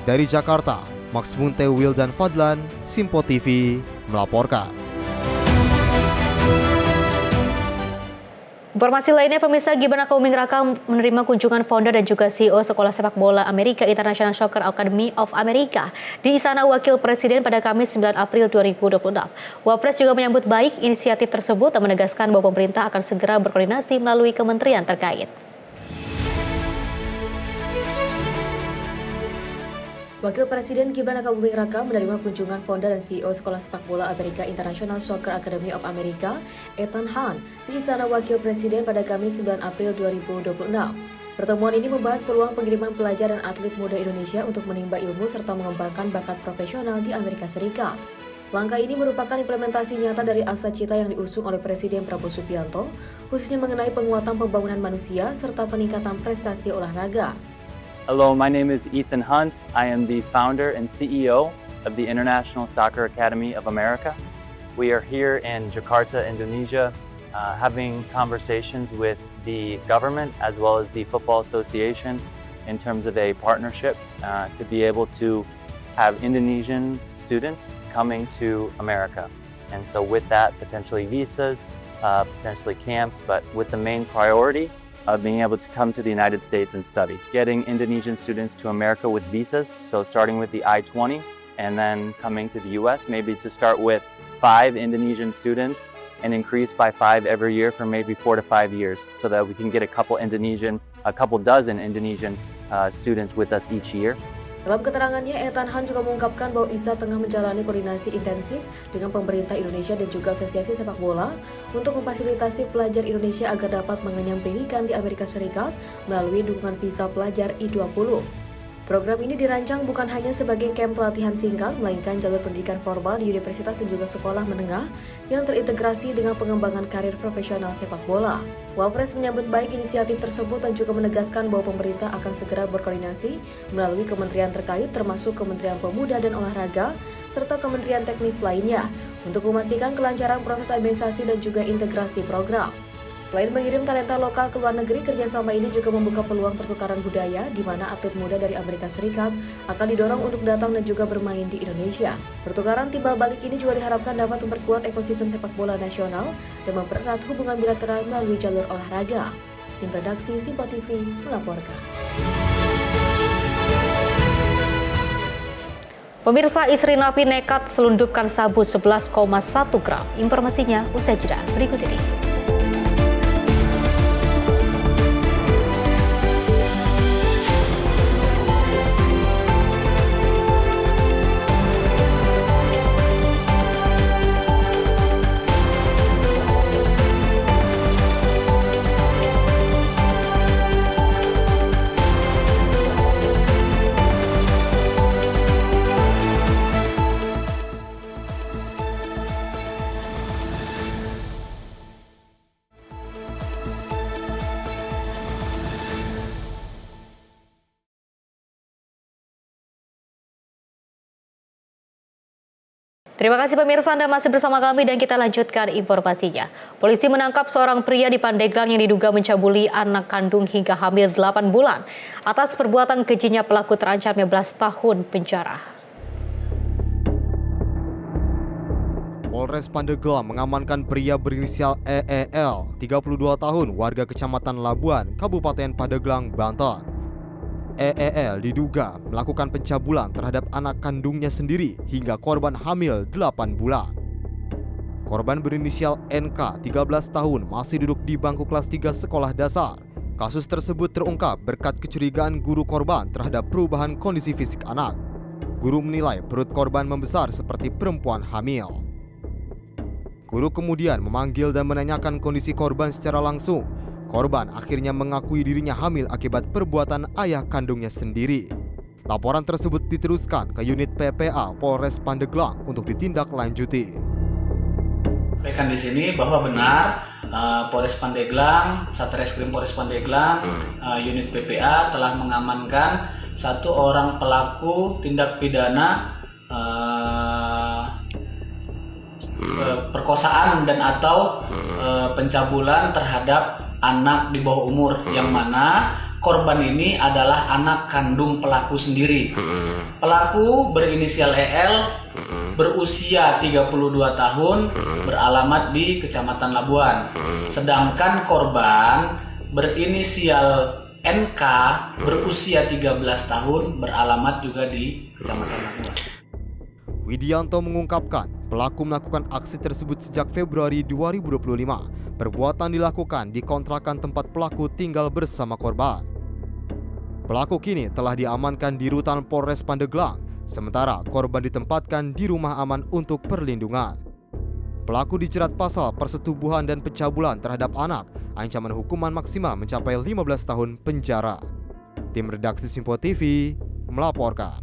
Dari Jakarta, Max Munte, Wildan Fadlan, Simpo TV melaporkan. Informasi lainnya, pemirsa, Gibran Raka-Buming Raka menerima kunjungan founder dan juga CEO Sekolah Sepak Bola Amerika International Soccer Academy of America di Istana Wakil Presiden pada Kamis 9 April 2026. Wapres juga menyambut baik inisiatif tersebut dan menegaskan bahwa pemerintah akan segera berkoordinasi melalui kementerian terkait. Wakil Presiden Gibran Raka-Buming Raka menerima kunjungan founder dan CEO Sekolah Sepak Bola Amerika International Soccer Academy of America, Ethan Hunt, di Istana Wakil Presiden pada Kamis 9 April 2026. Pertemuan ini membahas peluang pengiriman pelajar dan atlet muda Indonesia untuk menimba ilmu serta mengembangkan bakat profesional di Amerika Serikat. Langkah ini merupakan implementasi nyata dari asa cita yang diusung oleh Presiden Prabowo Subianto, khususnya mengenai penguatan pembangunan manusia serta peningkatan prestasi olahraga. Hello, my name is Ethan Hunt. I am the founder and CEO of the International Soccer Academy of America. We are here in Jakarta, Indonesia, having conversations with the government as well as the Football Association in terms of a partnership to be able to have Indonesian students coming to America. And so with that, potentially visas, potentially camps, but with the main priority of being able to come to the United States and study. Getting Indonesian students to America with visas, so starting with the I-20 and then coming to the US, maybe to start with 5 Indonesian students and increase by 5 every year for maybe 4 to 5 years so that we can get a couple dozen Indonesian students with us each year. Dalam keterangannya, Ethan Hunt juga mengungkapkan bahwa ISA tengah menjalani koordinasi intensif dengan pemerintah Indonesia dan juga Asosiasi Sepak Bola untuk memfasilitasi pelajar Indonesia agar dapat mengenyam pendidikan di Amerika Serikat melalui dukungan visa pelajar I-20. Program ini dirancang bukan hanya sebagai kamp pelatihan singkat, melainkan jalur pendidikan formal di universitas dan juga sekolah menengah yang terintegrasi dengan pengembangan karir profesional sepak bola. Wapres menyambut baik inisiatif tersebut dan juga menegaskan bahwa pemerintah akan segera berkoordinasi melalui kementerian terkait termasuk Kementerian Pemuda dan Olahraga serta kementerian teknis lainnya untuk memastikan kelancaran proses administrasi dan juga integrasi program. Selain mengirim talenta lokal ke luar negeri, kerjasama ini juga membuka peluang pertukaran budaya di mana atlet muda dari Amerika Serikat akan didorong untuk datang dan juga bermain di Indonesia. Pertukaran timbal balik ini juga diharapkan dapat memperkuat ekosistem sepak bola nasional dan mempererat hubungan bilateral melalui jalur olahraga. Tim redaksi Simpo TV melaporkan. Pemirsa, istri napi nekat selundupkan sabu 11,1 gram. Informasinya usai jeda berikut ini. Terima kasih pemirsa, Anda masih bersama kami dan kita lanjutkan informasinya. Polisi menangkap seorang pria di Pandeglang yang diduga mencabuli anak kandung hingga hamil 8 bulan. Atas perbuatan kejinya pelaku terancam 15 tahun penjara. Polres Pandeglang mengamankan pria berinisial EEL, 32 tahun, warga Kecamatan Labuan, Kabupaten Pandeglang, Banten. EEL diduga melakukan pencabulan terhadap anak kandungnya sendiri hingga korban hamil 8 bulan. Korban berinisial NK, 13 tahun, masih duduk di bangku kelas 3 sekolah dasar. Kasus tersebut terungkap berkat kecurigaan guru korban terhadap perubahan kondisi fisik anak. Guru menilai perut korban membesar seperti perempuan hamil. Guru kemudian memanggil dan menanyakan kondisi korban secara langsung. Korban akhirnya mengakui dirinya hamil akibat perbuatan ayah kandungnya sendiri. Laporan tersebut diteruskan ke unit PPA Polres Pandeglang untuk ditindaklanjuti. Sampaikan di sini bahwa benar Polres Pandeglang, Satreskrim Polres Pandeglang, unit PPA telah mengamankan 1 orang pelaku tindak pidana perkosaan dan atau pencabulan terhadap anak di bawah umur, yang mana korban ini adalah anak kandung pelaku sendiri. Pelaku berinisial EL, berusia 32 tahun, beralamat di Kecamatan Labuan. Sedangkan korban berinisial NK, berusia 13 tahun, beralamat juga di Kecamatan Labuan. Widianto mengungkapkan pelaku melakukan aksi tersebut sejak Februari 2025. Perbuatan dilakukan di kontrakan tempat pelaku tinggal bersama korban. Pelaku kini telah diamankan di rutan Polres Pandeglang, sementara korban ditempatkan di rumah aman untuk perlindungan. Pelaku dijerat pasal persetubuhan dan pencabulan terhadap anak, ancaman hukuman maksimal mencapai 15 tahun penjara. Tim redaksi Simpo TV melaporkan.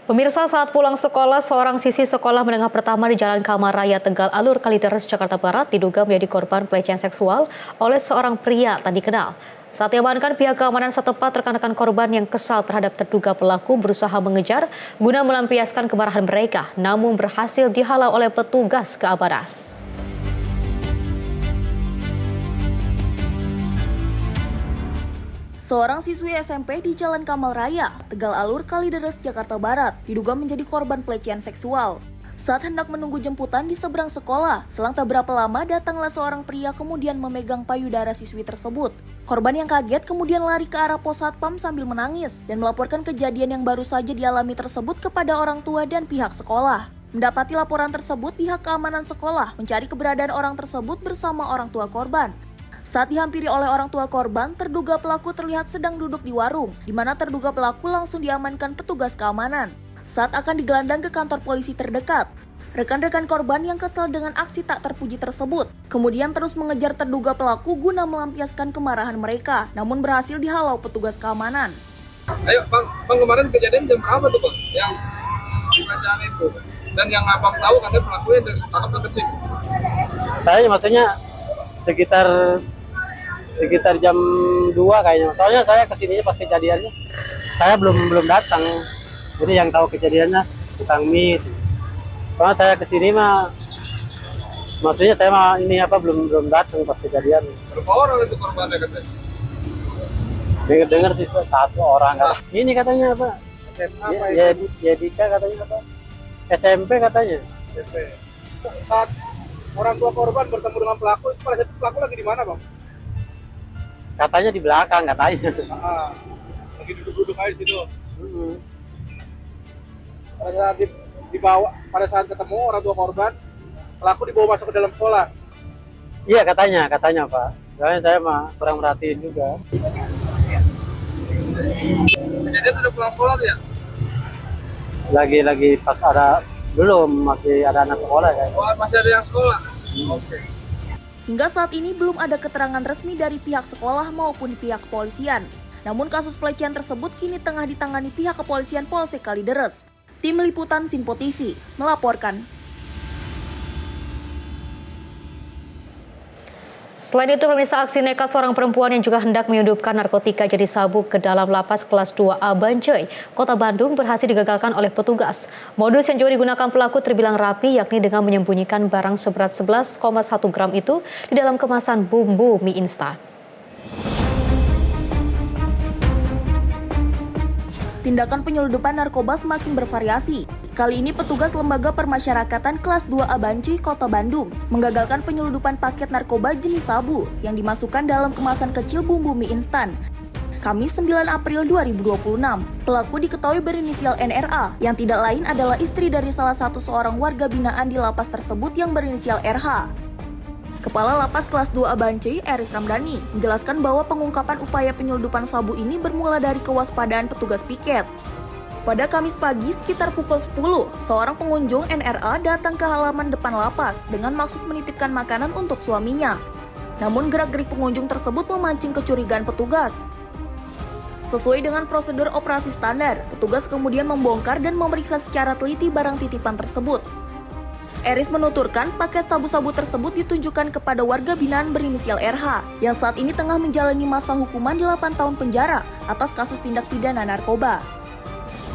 Pemirsa, saat pulang sekolah, seorang siswi sekolah menengah pertama di Jalan Kamar Raya Tegal Alur Kalideres, Jakarta Barat diduga menjadi korban pelecehan seksual oleh seorang pria tak dikenal. Saat diamankan, pihak keamanan setempat, rekan-rekan korban yang kesal terhadap terduga pelaku berusaha mengejar guna melampiaskan kemarahan mereka, namun berhasil dihalau oleh petugas keamanan. Seorang siswi SMP di Jalan Kamal Raya, Tegal Alur, Kalideres, Jakarta Barat, diduga menjadi korban pelecehan seksual. Saat hendak menunggu jemputan di seberang sekolah, selang tak berapa lama datanglah seorang pria kemudian memegang payudara siswi tersebut. Korban yang kaget kemudian lari ke arah pos satpam sambil menangis dan melaporkan kejadian yang baru saja dialami tersebut kepada orang tua dan pihak sekolah. Mendapati laporan tersebut, pihak keamanan sekolah mencari keberadaan orang tersebut bersama orang tua korban. Saat dihampiri oleh orang tua korban, terduga pelaku terlihat sedang duduk di warung, di mana terduga pelaku langsung diamankan petugas keamanan. Saat akan digelandang ke kantor polisi terdekat, rekan-rekan korban yang kesal dengan aksi tak terpuji tersebut, kemudian terus mengejar terduga pelaku guna melampiaskan kemarahan mereka, namun berhasil dihalau petugas keamanan. Ayo bang, kemarin kejadian jam berapa tuh bang? Yang kerajaan itu, dan yang abang tahu katanya pelakunya sangat kecil. Saya maksudnya sekitar jam 2 kayaknya. Soalnya saya kesininya pas kejadiannya. Saya belum datang. Jadi yang tahu kejadiannya tukang mie. Soalnya saya kesini mah maksudnya saya mah belum datang pas kejadian. Berapa orang itu korbannya katanya? Dengar sih 1 orang kan. Ini katanya apa? Yedika katanya apa? SMP katanya. SMP. Saat orang tua korban bertemu dengan pelaku, itu pada saat pelaku lagi di mana bang? Katanya di belakang katanya. Lagi duduk-duduk aja di situ. Pada saat dibawa, pada saat ketemu orang tua korban, pelaku dibawa masuk ke dalam sekolah. Iya katanya Pak. Soalnya saya mah kurang merhatiin juga. Kejadian udah pulang sekolah tuh ya? Lagi pas ada. Belum, masih ada anak sekolah ya. Oh, masih ada yang sekolah? Oke. Hingga saat ini belum ada keterangan resmi dari pihak sekolah maupun pihak kepolisian. Namun kasus pelecehan tersebut kini tengah ditangani pihak kepolisian Polsek Kalideres. Tim Liputan Simpo TV melaporkan. Selain itu, pemirsa, aksi nekat seorang perempuan yang juga hendak menyelundupkan narkotika jadi sabu ke dalam lapas kelas 2A Bancai, Kota Bandung berhasil digagalkan oleh petugas. Modus yang juga digunakan pelaku terbilang rapi, yakni dengan menyembunyikan barang seberat 11,1 gram itu di dalam kemasan bumbu mie instan. Tindakan penyelundupan narkoba semakin bervariasi. Kali ini petugas Lembaga Permasyarakatan kelas 2A Bancai, Kota Bandung menggagalkan penyelundupan paket narkoba jenis sabu yang dimasukkan dalam kemasan kecil bumbu mie instan. Kamis 9 April 2026, pelaku diketahui berinisial NRA yang tidak lain adalah istri dari salah satu seorang warga binaan di lapas tersebut yang berinisial RH. Kepala Lapas kelas 2A Bancai, Eris Ramdhani, menjelaskan bahwa pengungkapan upaya penyelundupan sabu ini bermula dari kewaspadaan petugas piket. Pada Kamis pagi sekitar pukul 10, seorang pengunjung NRA datang ke halaman depan lapas dengan maksud menitipkan makanan untuk suaminya. Namun gerak-gerik pengunjung tersebut memancing kecurigaan petugas. Sesuai dengan prosedur operasi standar, petugas kemudian membongkar dan memeriksa secara teliti barang titipan tersebut. Eris menuturkan paket sabu-sabu tersebut ditunjukkan kepada warga binaan berinisial RH yang saat ini tengah menjalani masa hukuman 8 tahun penjara atas kasus tindak pidana narkoba.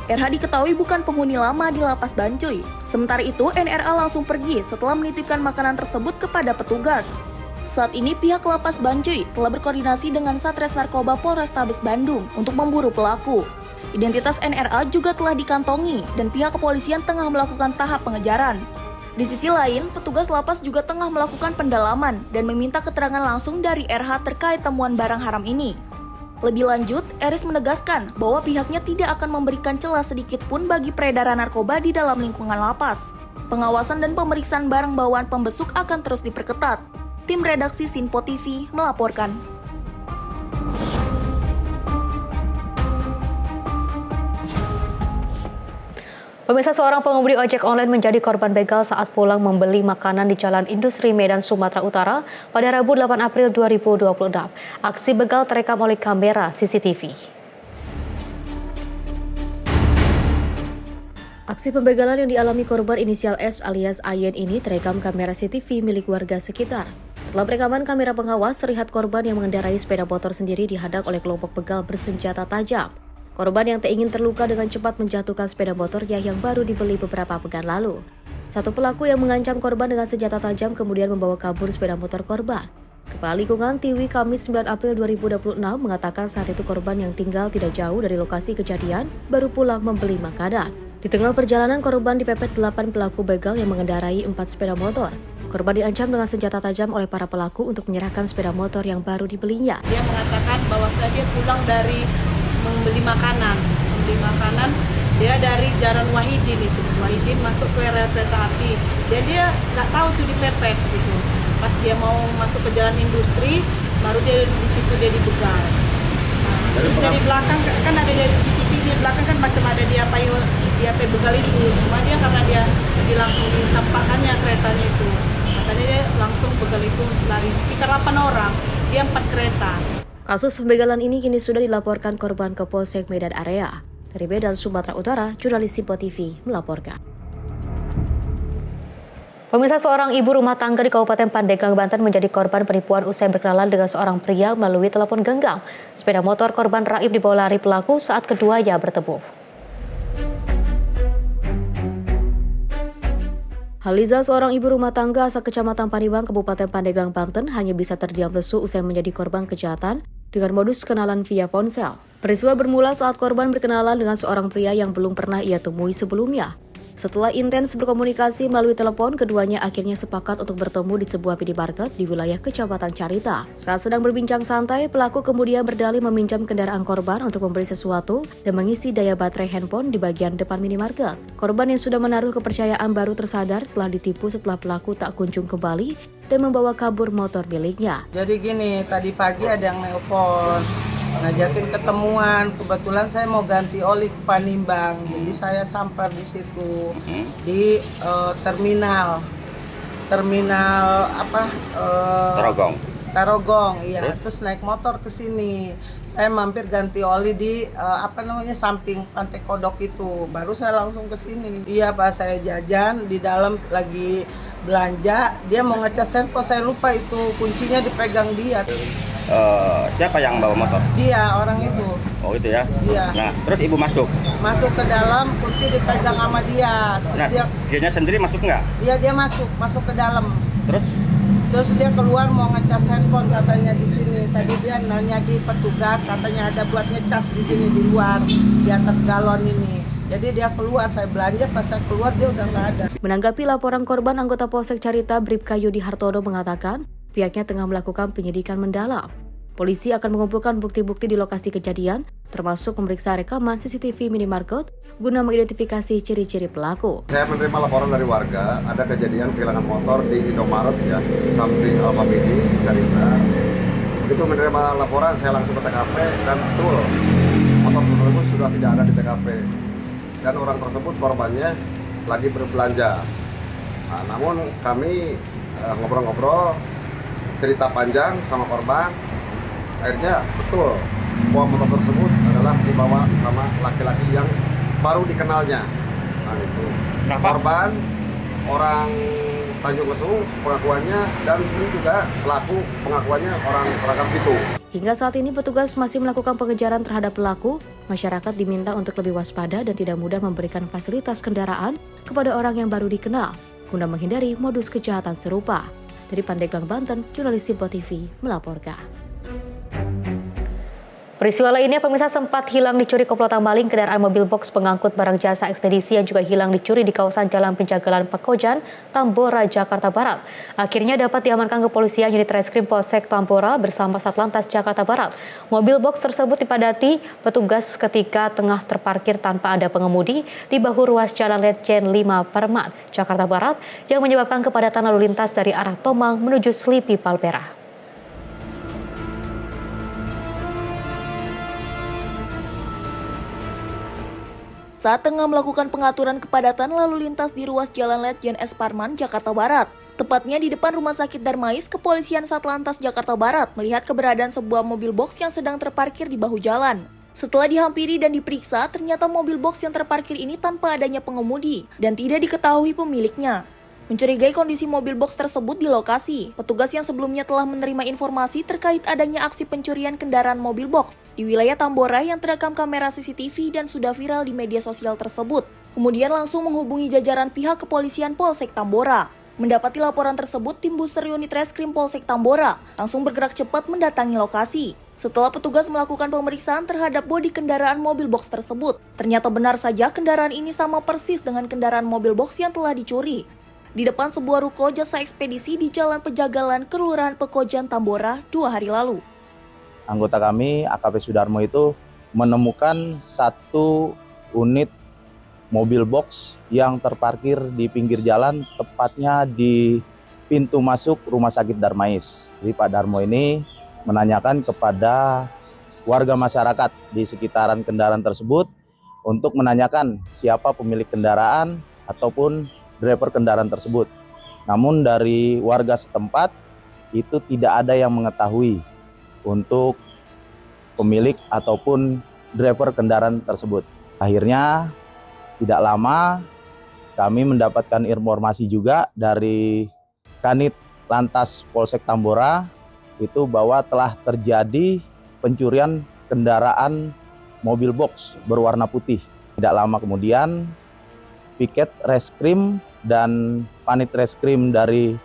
RH diketahui bukan penghuni lama di Lapas Bancuy. Sementara itu, NRA langsung pergi setelah menitipkan makanan tersebut kepada petugas. Saat ini pihak Lapas Bancuy telah berkoordinasi dengan Satres Narkoba Polrestabes Bandung untuk memburu pelaku. Identitas NRA juga telah dikantongi dan pihak kepolisian tengah melakukan tahap pengejaran. Di sisi lain, petugas lapas juga tengah melakukan pendalaman dan meminta keterangan langsung dari RH terkait temuan barang haram ini. Lebih lanjut, Eris menegaskan bahwa pihaknya tidak akan memberikan celah sedikit pun bagi peredaran narkoba di dalam lingkungan lapas. Pengawasan dan pemeriksaan barang bawaan pembesuk akan terus diperketat. Tim redaksi Sinpo TV melaporkan. Pemirsa, seorang pengemudi ojek online menjadi korban begal saat pulang membeli makanan di Jalan Industri Medan, Sumatera Utara pada Rabu 8 April 2026. Aksi begal terekam oleh kamera CCTV. Aksi pembegalan yang dialami korban inisial S alias Ayen ini terekam kamera CCTV milik warga sekitar. Dalam rekaman kamera pengawas, terlihat korban yang mengendarai sepeda motor sendiri dihadang oleh kelompok begal bersenjata tajam. Korban yang tak ingin terluka dengan cepat menjatuhkan sepeda motornya yang baru dibeli beberapa pekan lalu. Satu pelaku yang mengancam korban dengan senjata tajam kemudian membawa kabur sepeda motor korban. Kepala Lingkungan Tiwi Kamis 9 April 2026 mengatakan saat itu korban yang tinggal tidak jauh dari lokasi kejadian baru pulang membeli makanan. Di tengah perjalanan, korban dipepet 8 pelaku begal yang mengendarai 4 sepeda motor. Korban diancam dengan senjata tajam oleh para pelaku untuk menyerahkan sepeda motor yang baru dibelinya. Dia mengatakan bahwa dia pulang dari membeli makanan, dia dari Jalan Wahidin itu, Wahidin masuk ke rel kereta api, dan dia nggak tahu tuh dipepet gitu. Pas dia mau masuk ke Jalan Industri, baru dia di situ dia dibegal. Terus dari belakang kan ada dari CCTV di belakang kan macam ada dia begal itu, cuma dia karena dia langsung dicampakkannya keretanya itu, makanya dia langsung begal itu lari sekitar 8 orang, dia 4 kereta. Kasus pembegalan ini kini sudah dilaporkan korban ke Polsek Medan Area. Dari Medan, Sumatera Utara, jurnalis Sinpo TV melaporkan. Pemirsa, seorang ibu rumah tangga di Kabupaten Pandeglang, Banten menjadi korban penipuan usai berkenalan dengan seorang pria melalui telepon genggam. Sepeda motor korban raib dibawa lari pelaku saat keduanya bertemu. Haliza, seorang ibu rumah tangga asal Kecamatan Panibang, Kabupaten Pandeglang, Banten, hanya bisa terdiam lesu usai menjadi korban kejahatan dengan modus kenalan via ponsel. Peristiwa bermula saat korban berkenalan dengan seorang pria yang belum pernah ia temui sebelumnya. Setelah intens berkomunikasi melalui telepon, keduanya akhirnya sepakat untuk bertemu di sebuah minimarket di wilayah Kecamatan Carita. Saat sedang berbincang santai, pelaku kemudian berdalih meminjam kendaraan korban untuk membeli sesuatu dan mengisi daya baterai handphone di bagian depan minimarket. Korban yang sudah menaruh kepercayaan baru tersadar telah ditipu setelah pelaku tak kunjung kembali dan membawa kabur motor miliknya. Jadi gini, tadi pagi ada yang nelpon, ngajakin ketemuan. Kebetulan saya mau ganti oli ke Panimbang, jadi saya sampai di situ di terminal Tarogong, iya. Terus naik motor ke sini. Saya mampir ganti oli di samping Pantai Kodok itu. Baru saya langsung ke sini. Iya, Pak, saya jajan di dalam lagi belanja. Dia mau ngecas handphone, saya lupa itu kuncinya dipegang dia. Siapa yang bawa motor? Dia, orang itu. Oh, itu ya? Iya. Nah, terus ibu masuk ke dalam, kunci dipegang sama dia. Terus dianya sendiri masuk nggak? Iya, dia masuk ke dalam. Terus dia keluar mau ngecas handphone katanya di sini. Tadi dia nanya di petugas, katanya ada buat ngecas di sini di luar, di atas galon ini. Jadi dia keluar, saya belanja, pas saya keluar dia udah nggak ada. Menanggapi laporan korban, anggota Polsek Carita Bribka Yudi Hartono mengatakan pihaknya tengah melakukan penyidikan mendalam. Polisi akan mengumpulkan bukti-bukti di lokasi kejadian, termasuk memeriksa rekaman CCTV minimarket guna mengidentifikasi ciri-ciri pelaku. Saya menerima laporan dari warga, ada kejadian kehilangan motor di Indomaret ya, samping Alfamidi, Carita. Begitu menerima laporan, saya langsung ke TKP dan betul, motor tersebut sudah tidak ada di TKP. Dan orang tersebut korbannya lagi berbelanja. Nah, namun kami ngobrol-ngobrol, cerita panjang sama korban, akhirnya betul bahwa motor tersebut adalah dibawa sama laki-laki yang baru dikenalnya. Nah, itu. Korban orang Tanjung Lesung pengakuannya, dan ini juga pelaku pengakuannya orang Rangkas Bitung. Hingga saat ini petugas masih melakukan pengejaran terhadap pelaku. Masyarakat diminta untuk lebih waspada dan tidak mudah memberikan fasilitas kendaraan kepada orang yang baru dikenal guna menghindari modus kejahatan serupa. Dari Pandeglang, Banten, jurnalis Simpo TV melaporkan. Peristiwa lainnya, pemirsa, sempat hilang dicuri komplotan maling kendaraan mobil box pengangkut barang jasa ekspedisi yang juga hilang dicuri di kawasan Jalan Penjagalan Pekojan, Tambora, Jakarta Barat. Akhirnya dapat diamankan kepolisian unit Reskrim Polsek Tambora bersama Satlantas Jakarta Barat. Mobil box tersebut dipadati petugas ketika tengah terparkir tanpa ada pengemudi di bahu ruas Jalan Letjen 5 Perman, Jakarta Barat, yang menyebabkan kepadatan lalu lintas dari arah Tomang menuju Slipi Palmerah. Saat tengah melakukan pengaturan kepadatan lalu lintas di ruas Jalan Letjen S. Parman, Jakarta Barat. Tepatnya di depan Rumah Sakit Darmais, Kepolisian Satlantas Jakarta Barat melihat keberadaan sebuah mobil box yang sedang terparkir di bahu jalan. Setelah dihampiri dan diperiksa, ternyata mobil box yang terparkir ini tanpa adanya pengemudi dan tidak diketahui pemiliknya. Mencurigai kondisi mobil box tersebut di lokasi, petugas yang sebelumnya telah menerima informasi terkait adanya aksi pencurian kendaraan mobil box di wilayah Tambora yang terekam kamera CCTV dan sudah viral di media sosial tersebut. Kemudian langsung menghubungi jajaran pihak kepolisian Polsek Tambora. Mendapati laporan tersebut, tim Buser Unit Reskrim Polsek Tambora langsung bergerak cepat mendatangi lokasi. Setelah petugas melakukan pemeriksaan terhadap bodi kendaraan mobil box tersebut, ternyata benar saja kendaraan ini sama persis dengan kendaraan mobil box yang telah dicuri di depan sebuah ruko jasa ekspedisi di Jalan Penjagalan, Kelurahan Pekojan, Tambora 2 hari lalu. Anggota kami, AKP Sudarmo, itu menemukan satu unit mobil box yang terparkir di pinggir jalan, tepatnya di pintu masuk Rumah Sakit Darmais. Jadi Pak Darmo ini menanyakan kepada warga masyarakat di sekitaran kendaraan tersebut untuk menanyakan siapa pemilik kendaraan ataupun driver kendaraan tersebut. Namun dari warga setempat itu tidak ada yang mengetahui untuk pemilik ataupun driver kendaraan tersebut. Akhirnya tidak lama kami mendapatkan informasi juga dari Kanit Lantas Polsek Tambora itu bahwa telah terjadi pencurian kendaraan mobil box berwarna putih. Tidak lama kemudian piket reskrim dan panit reskrim dari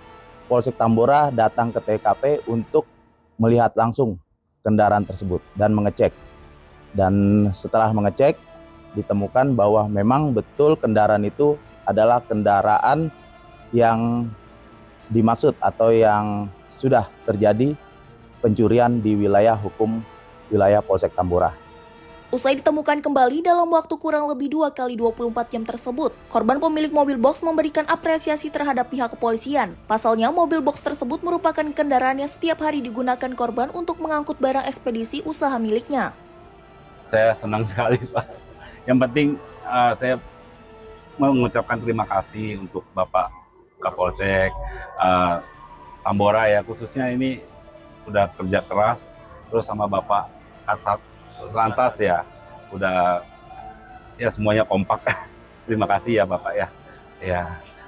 Polsek Tambora datang ke TKP untuk melihat langsung kendaraan tersebut dan mengecek. Dan setelah mengecek, ditemukan bahwa memang betul kendaraan itu adalah kendaraan yang dimaksud atau yang sudah terjadi pencurian di wilayah hukum wilayah Polsek Tambora. Usai ditemukan kembali dalam waktu kurang lebih 2 kali 24 jam tersebut, korban pemilik mobil box memberikan apresiasi terhadap pihak kepolisian. Pasalnya, mobil box tersebut merupakan kendaraan yang setiap hari digunakan korban untuk mengangkut barang ekspedisi usaha miliknya. Saya senang sekali, Pak. Yang penting saya mengucapkan terima kasih untuk Bapak Kapolsek Tambora ya, khususnya ini udah kerja keras, terus sama Bapak Lantas ya, udah ya semuanya kompak. Terima kasih ya Bapak ya. Ya,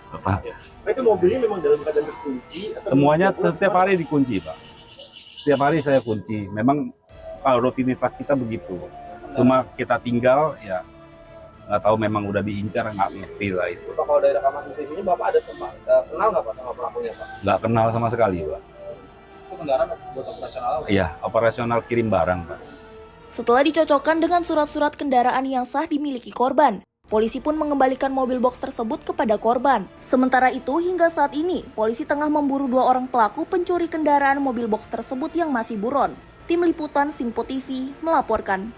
Bapak. Itu mobilnya memang dalam keadaan terkunci? Semuanya setiap hari dikunci, Pak. Setiap hari saya kunci. Memang rutinitas kita begitu. Cuma kita tinggal ya nggak tahu, memang udah diincar, nggak ngerti lah itu. Kalau dari rekaman TV ini Bapak ada sempat kenal nggak Pak sama pelakunya Pak? Nggak kenal sama sekali, Pak. Itu kendaraan buat operasional? Iya, operasional kirim barang, Pak. Setelah dicocokkan dengan surat-surat kendaraan yang sah dimiliki korban, polisi pun mengembalikan mobil box tersebut kepada korban. Sementara itu, hingga saat ini, polisi tengah memburu 2 orang pelaku pencuri kendaraan mobil box tersebut yang masih buron. Tim Liputan Simpo TV melaporkan.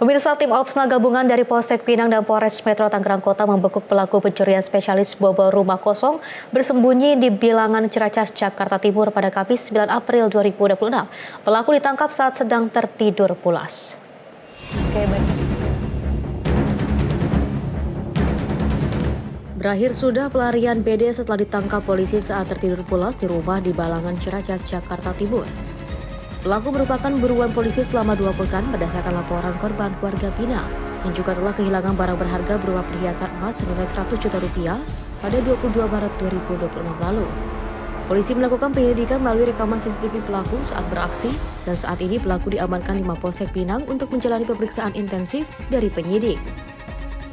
Pemirsa, tim Opsnal gabungan dari Polsek Pinang dan Polres Metro Tangerang Kota membekuk pelaku pencurian spesialis bobor rumah kosong bersembunyi di Bilangan Ciracas, Jakarta Timur pada Kamis 9 April 2026. Pelaku ditangkap saat sedang tertidur pulas. Berakhir sudah pelarian BD setelah ditangkap polisi saat tertidur pulas di rumah di Balangan Ciracas, Jakarta Timur. Pelaku merupakan buruan polisi selama 2 pekan berdasarkan laporan korban warga Pinang yang juga telah kehilangan barang berharga berupa perhiasan emas senilai 100 juta rupiah pada 22 Maret 2026 lalu. Polisi melakukan penyelidikan melalui rekaman CCTV pelaku saat beraksi dan saat ini pelaku diamankan di Mapolsek Pinang untuk menjalani pemeriksaan intensif dari penyidik.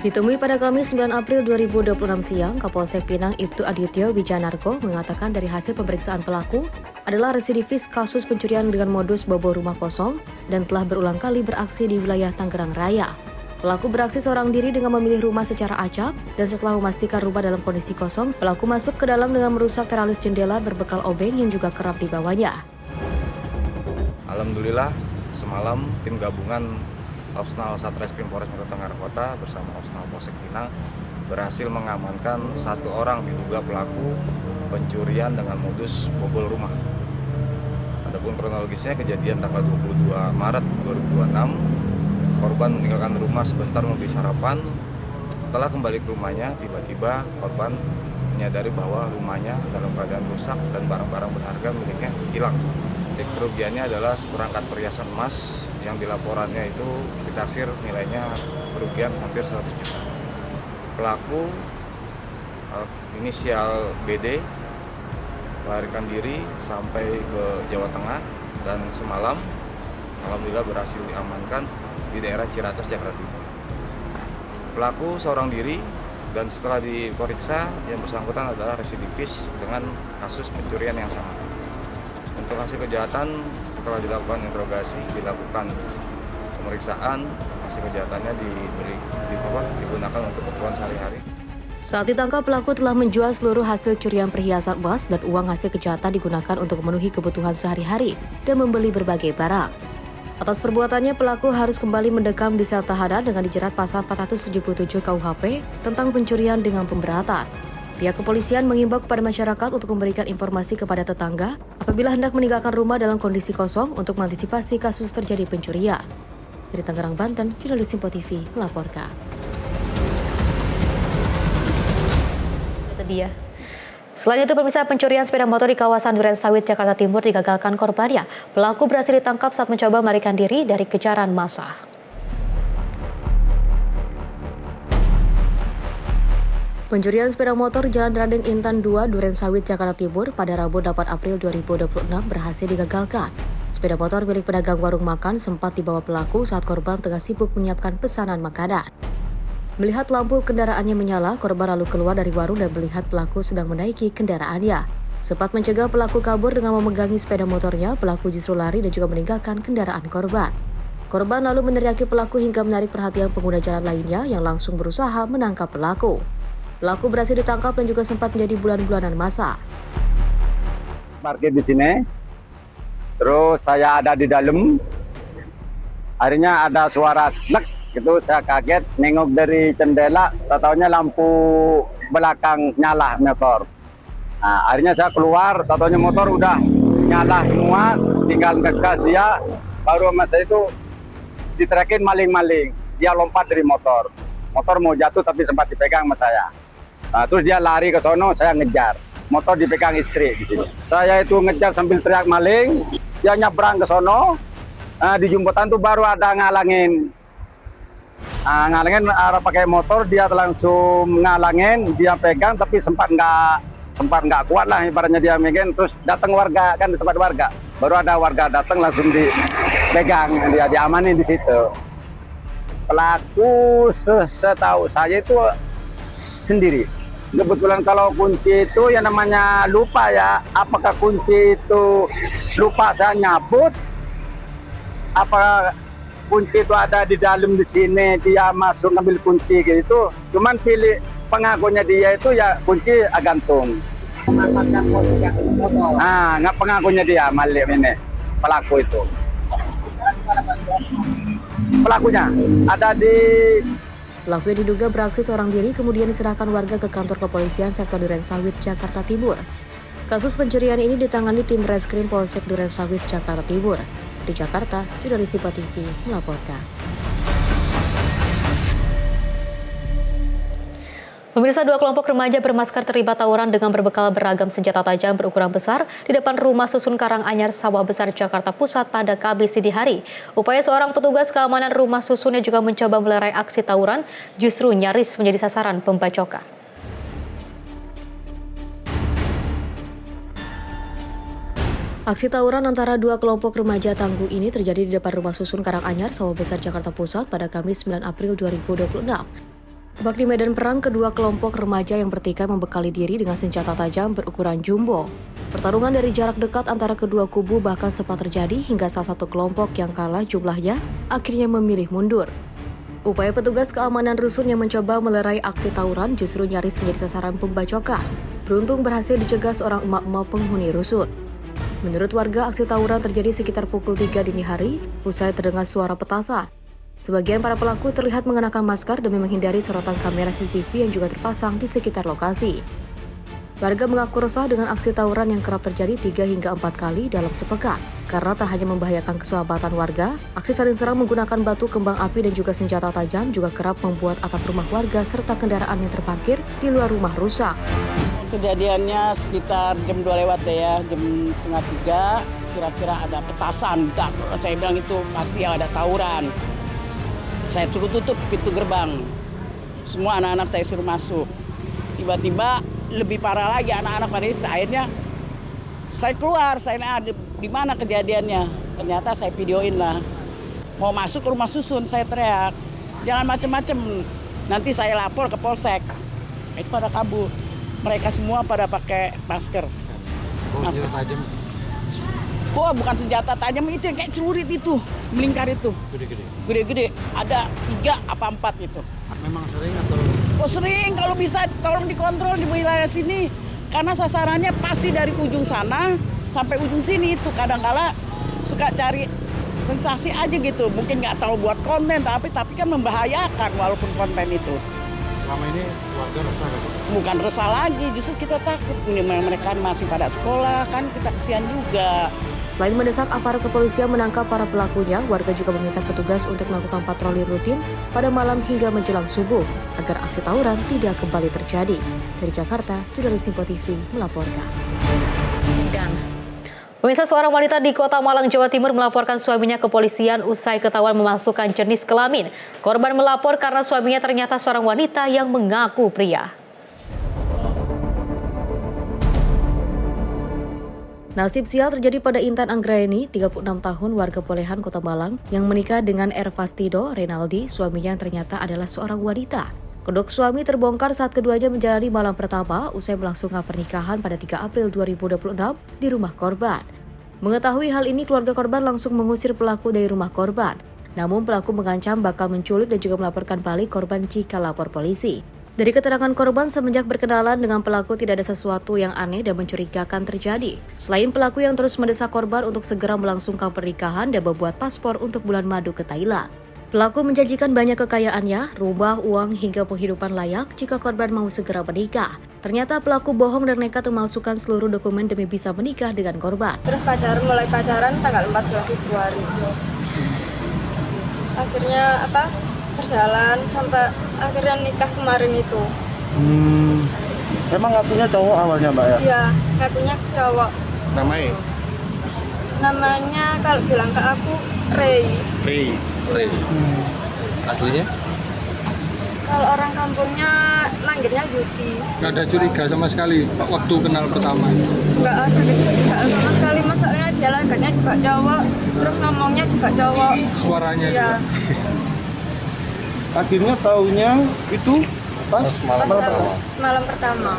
Ditemui pada Kamis 9 April 2026 siang, Kapolsek Pinang Ibtu Aditya Wijanarko mengatakan dari hasil pemeriksaan pelaku adalah residivis kasus pencurian dengan modus bobol rumah kosong dan telah berulang kali beraksi di wilayah Tangerang Raya. Pelaku beraksi seorang diri dengan memilih rumah secara acak dan setelah memastikan rumah dalam kondisi kosong, pelaku masuk ke dalam dengan merusak teralis jendela berbekal obeng yang juga kerap dibawanya. Alhamdulillah, semalam tim gabungan Opsnal Satreskrim Polres Metro Tangerang Kota bersama Opsnal Polsek Pinang berhasil mengamankan 1 orang diduga pelaku pencurian dengan modus bobol rumah. Adapun kronologisnya kejadian tanggal 22 Maret 2026, korban meninggalkan rumah sebentar membeli sarapan. Setelah kembali ke rumahnya, tiba-tiba korban menyadari bahwa rumahnya dalam keadaan rusak dan barang-barang berharga miliknya hilang. Kerugiannya adalah seperangkat perhiasan emas yang dilaporannya itu ditaksir nilainya kerugian hampir 100 juta. Pelaku inisial BD melarikan diri sampai ke Jawa Tengah dan semalam alhamdulillah berhasil diamankan di daerah Ciracas, Jakarta Timur. Pelaku seorang diri dan setelah diperiksa yang bersangkutan adalah residivis dengan kasus pencurian yang sama. Untuk hasil kejahatan setelah dilakukan interogasi, dilakukan pemeriksaan, hasil kejahatannya digunakan untuk keperluan sehari-hari. Saat ditangkap, pelaku telah menjual seluruh hasil curian perhiasan emas dan uang hasil kejahatan digunakan untuk memenuhi kebutuhan sehari-hari dan membeli berbagai barang. Atas perbuatannya, pelaku harus kembali mendekam di sel tahanan dengan dijerat pasal 477 KUHP tentang pencurian dengan pemberatan. Pihak kepolisian mengimbau kepada masyarakat untuk memberikan informasi kepada tetangga apabila hendak meninggalkan rumah dalam kondisi kosong untuk mengantisipasi kasus terjadi pencurian. Dari Tangerang, Banten, jurnalis Simpo TV melaporkan. Dia. Selain itu, pemirsa, pencurian sepeda motor di kawasan Duren Sawit, Jakarta Timur digagalkan korbannya. Pelaku berhasil ditangkap saat mencoba melarikan diri dari kejaran massa. Pencurian sepeda motor Jalan Raden Intan 2, Duren Sawit, Jakarta Timur pada Rabu 8 April 2026 berhasil digagalkan. Sepeda motor milik pedagang warung makan sempat dibawa pelaku saat korban tengah sibuk menyiapkan pesanan makanan. Melihat lampu kendaraannya menyala, korban lalu keluar dari warung dan melihat pelaku sedang menaiki kendaraannya. Sempat mencegah pelaku kabur dengan memegangi sepeda motornya, pelaku justru lari dan juga meninggalkan kendaraan korban. Korban lalu meneriaki pelaku hingga menarik perhatian pengguna jalan lainnya yang langsung berusaha menangkap pelaku. Pelaku berhasil ditangkap dan juga sempat menjadi bulan-bulanan massa. Parkir di sini, terus saya ada di dalam, akhirnya ada suara nek. Itu saya kaget, nengok dari jendela, tahu-taunya lampu belakang nyala motor. Nah, akhirnya saya keluar, tahu-taunya motor udah nyala semua, tinggal ngegas dia, baru sama saya itu diterakin maling-maling. Dia lompat dari motor. Motor mau jatuh tapi sempat dipegang sama saya. Nah, terus dia lari ke sono, saya ngejar. Motor dipegang istri di sini. Saya itu ngejar sambil teriak maling, dia nyebrang ke sono. Di jembatan tuh baru ada ngalangin. Ngalangin arah pakai motor, dia langsung ngalangin, dia pegang tapi sempat nggak kuat lah ibaratnya dia megang. Terus datang warga kan di tempat warga, baru ada warga datang langsung dipegang, dia diamanin di situ. Pelaku setahu saya itu sendiri. Kebetulan kalau kunci itu yang namanya lupa ya, apakah kunci itu lupa saya nyabut, apa kunci itu ada di dalam di sini, dia masuk ngambil kunci gitu. Cuman pilih pengakunya dia itu ya kunci gantung. Nggak pengakunya dia maling ini, pelaku itu. Pelakunya ada di... Pelaku yang diduga beraksi seorang diri kemudian diserahkan warga ke kantor kepolisian sektor Duren Sawit, Jakarta Timur. Kasus pencurian ini ditangani tim Reskrim Polsek Duren Sawit, Jakarta Timur. Di Jakarta, jurnalis Simpo TV melaporkan. Pemirsa, 2 kelompok remaja bermasker terlibat tawuran dengan berbekal beragam senjata tajam berukuran besar di depan rumah susun Karanganyar, Sawah Besar, Jakarta Pusat pada Kamis dini hari. Upaya seorang petugas keamanan rumah susun yang juga mencoba melerai aksi tawuran justru nyaris menjadi sasaran pembacokan. Aksi tawuran antara 2 kelompok remaja tangguh ini terjadi di depan rumah susun Karanganyar, Sawah Besar, Jakarta Pusat pada Kamis 9 April 2026. Bak di medan perang, kedua kelompok remaja yang bertikai membekali diri dengan senjata tajam berukuran jumbo. Pertarungan dari jarak dekat antara kedua kubu bahkan sempat terjadi hingga salah satu kelompok yang kalah jumlahnya akhirnya memilih mundur. Upaya petugas keamanan rusun yang mencoba melerai aksi tawuran justru nyaris menjadi sasaran pembacokan. Beruntung berhasil dicegah seorang emak-emak penghuni rusun. Menurut warga, aksi tawuran terjadi sekitar pukul 3 dini hari usai terdengar suara petasan. Sebagian para pelaku terlihat mengenakan masker demi menghindari sorotan kamera CCTV yang juga terpasang di sekitar lokasi. Warga mengaku resah dengan aksi tawuran yang kerap terjadi 3 hingga 4 kali dalam sepekan. Karena tak hanya membahayakan keselamatan warga, aksi saling serang menggunakan batu, kembang api, dan juga senjata tajam juga kerap membuat atap rumah warga serta kendaraan yang terparkir di luar rumah rusak. Kejadiannya sekitar jam 2 lewat deh ya, jam setengah 3, kira-kira ada petasan. Saya bilang itu pasti ada tawuran. Saya suruh tutup pintu gerbang. Semua anak-anak saya suruh masuk. Tiba-tiba lebih parah lagi anak-anak pada akhirnya saya keluar, saya di mana kejadiannya. Ternyata saya videoin lah. Mau masuk ke rumah susun, saya teriak. Jangan macem-macem, nanti saya lapor ke Polsek. Itu pada kabur. Mereka semua pada pakai masker. Masker tajam. Oh, bukan senjata tajam, itu yang kayak celurit itu, melingkar itu. Gede-gede. Ada 3 apa 4 itu. Memang sering atau? Oh sering, kalau bisa tolong dikontrol di wilayah sini. Karena sasarannya pasti dari ujung sana sampai ujung sini itu. Kadang-kala suka cari sensasi aja gitu. Mungkin nggak tahu buat konten, tapi kan membahayakan walaupun konten itu. Selama ini warga resah kan? Bukan resah lagi, justru kita takut. Mereka masih pada sekolah, kan kita kesian juga. Selain mendesak aparat kepolisian menangkap para pelakunya, warga juga meminta petugas untuk melakukan patroli rutin pada malam hingga menjelang subuh, agar aksi tawuran tidak kembali terjadi. Dari Jakarta, jurnalis Simpo TV melaporkan. Pemirsa, seorang wanita di Kota Malang, Jawa Timur melaporkan suaminya ke polisian usai ketahuan memasukkan jenis kelamin. Korban melapor karena suaminya ternyata seorang wanita yang mengaku pria. Nasib sial terjadi pada Intan Anggraeni, 36 tahun, warga Polehan, Kota Malang, yang menikah dengan Ervastido Renaldi, suaminya yang ternyata adalah seorang wanita. Kedok suami terbongkar saat keduanya menjalani malam pertama usai melangsungkan pernikahan pada 3 April 2026 di rumah korban. Mengetahui hal ini, keluarga korban langsung mengusir pelaku dari rumah korban. Namun pelaku mengancam bakal menculik dan juga melaporkan balik korban jika lapor polisi. Dari keterangan korban, semenjak berkenalan dengan pelaku tidak ada sesuatu yang aneh dan mencurigakan terjadi. Selain pelaku yang terus mendesak korban untuk segera melangsungkan pernikahan dan membuat paspor untuk bulan madu ke Thailand. Pelaku menjanjikan banyak kekayaannya, rumah, uang, hingga penghidupan layak jika korban mau segera menikah. Ternyata pelaku bohong dan nekat memalsukan seluruh dokumen demi bisa menikah dengan korban. Terus mulai pacaran tanggal 14 Februari. Akhirnya berjalan sampai akhirnya nikah kemarin itu. Emang ngakunya cowok awalnya, Mbak ya? Iya, ngakunya cowok. Namanya kalau bilang ke aku Ray. Aslinya? Kalau orang kampungnya manggilnya Yuti. Nggak ada curiga sama sekali waktu kenal pertama? Nggak ada kecurigaan sama sekali, masalahnya dia laganya juga cowok, terus ngomongnya juga cowok. Suaranya ya. Akhirnya taunya itu pas malam pertama.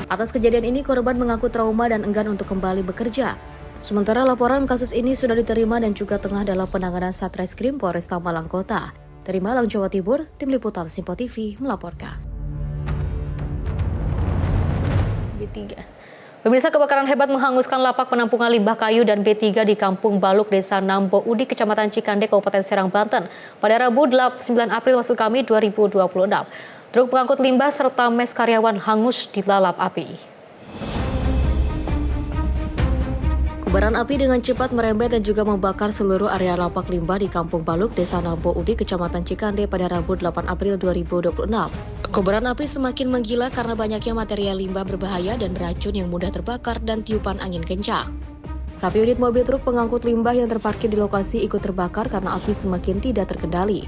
Atas kejadian ini, korban mengaku trauma dan enggan untuk kembali bekerja. Sementara laporan kasus ini sudah diterima dan juga tengah dalam penanganan Satreskrim Polresta Malang Kota. Dari Malang, Jawa Timur, Tim Liputan Simpo TV melaporkan. Pemirsa, kebakaran hebat menghanguskan lapak penampungan limbah kayu dan B3 di Kampung Baluk, Desa Nambo Udi, Kecamatan Cikande, Kabupaten Serang, Banten pada Rabu 9 April 2026. Truk pengangkut limbah serta mes karyawan hangus dilalap api. Kobaran api dengan cepat merembet dan juga membakar seluruh area lapak limbah di Kampung Baluk, Desa Nambo Udi, Kecamatan Cikande pada Rabu 8 April 2026. Kobaran api semakin menggila karena banyaknya material limbah berbahaya dan beracun yang mudah terbakar dan tiupan angin kencang. 1 unit mobil truk pengangkut limbah yang terparkir di lokasi ikut terbakar karena api semakin tidak terkendali.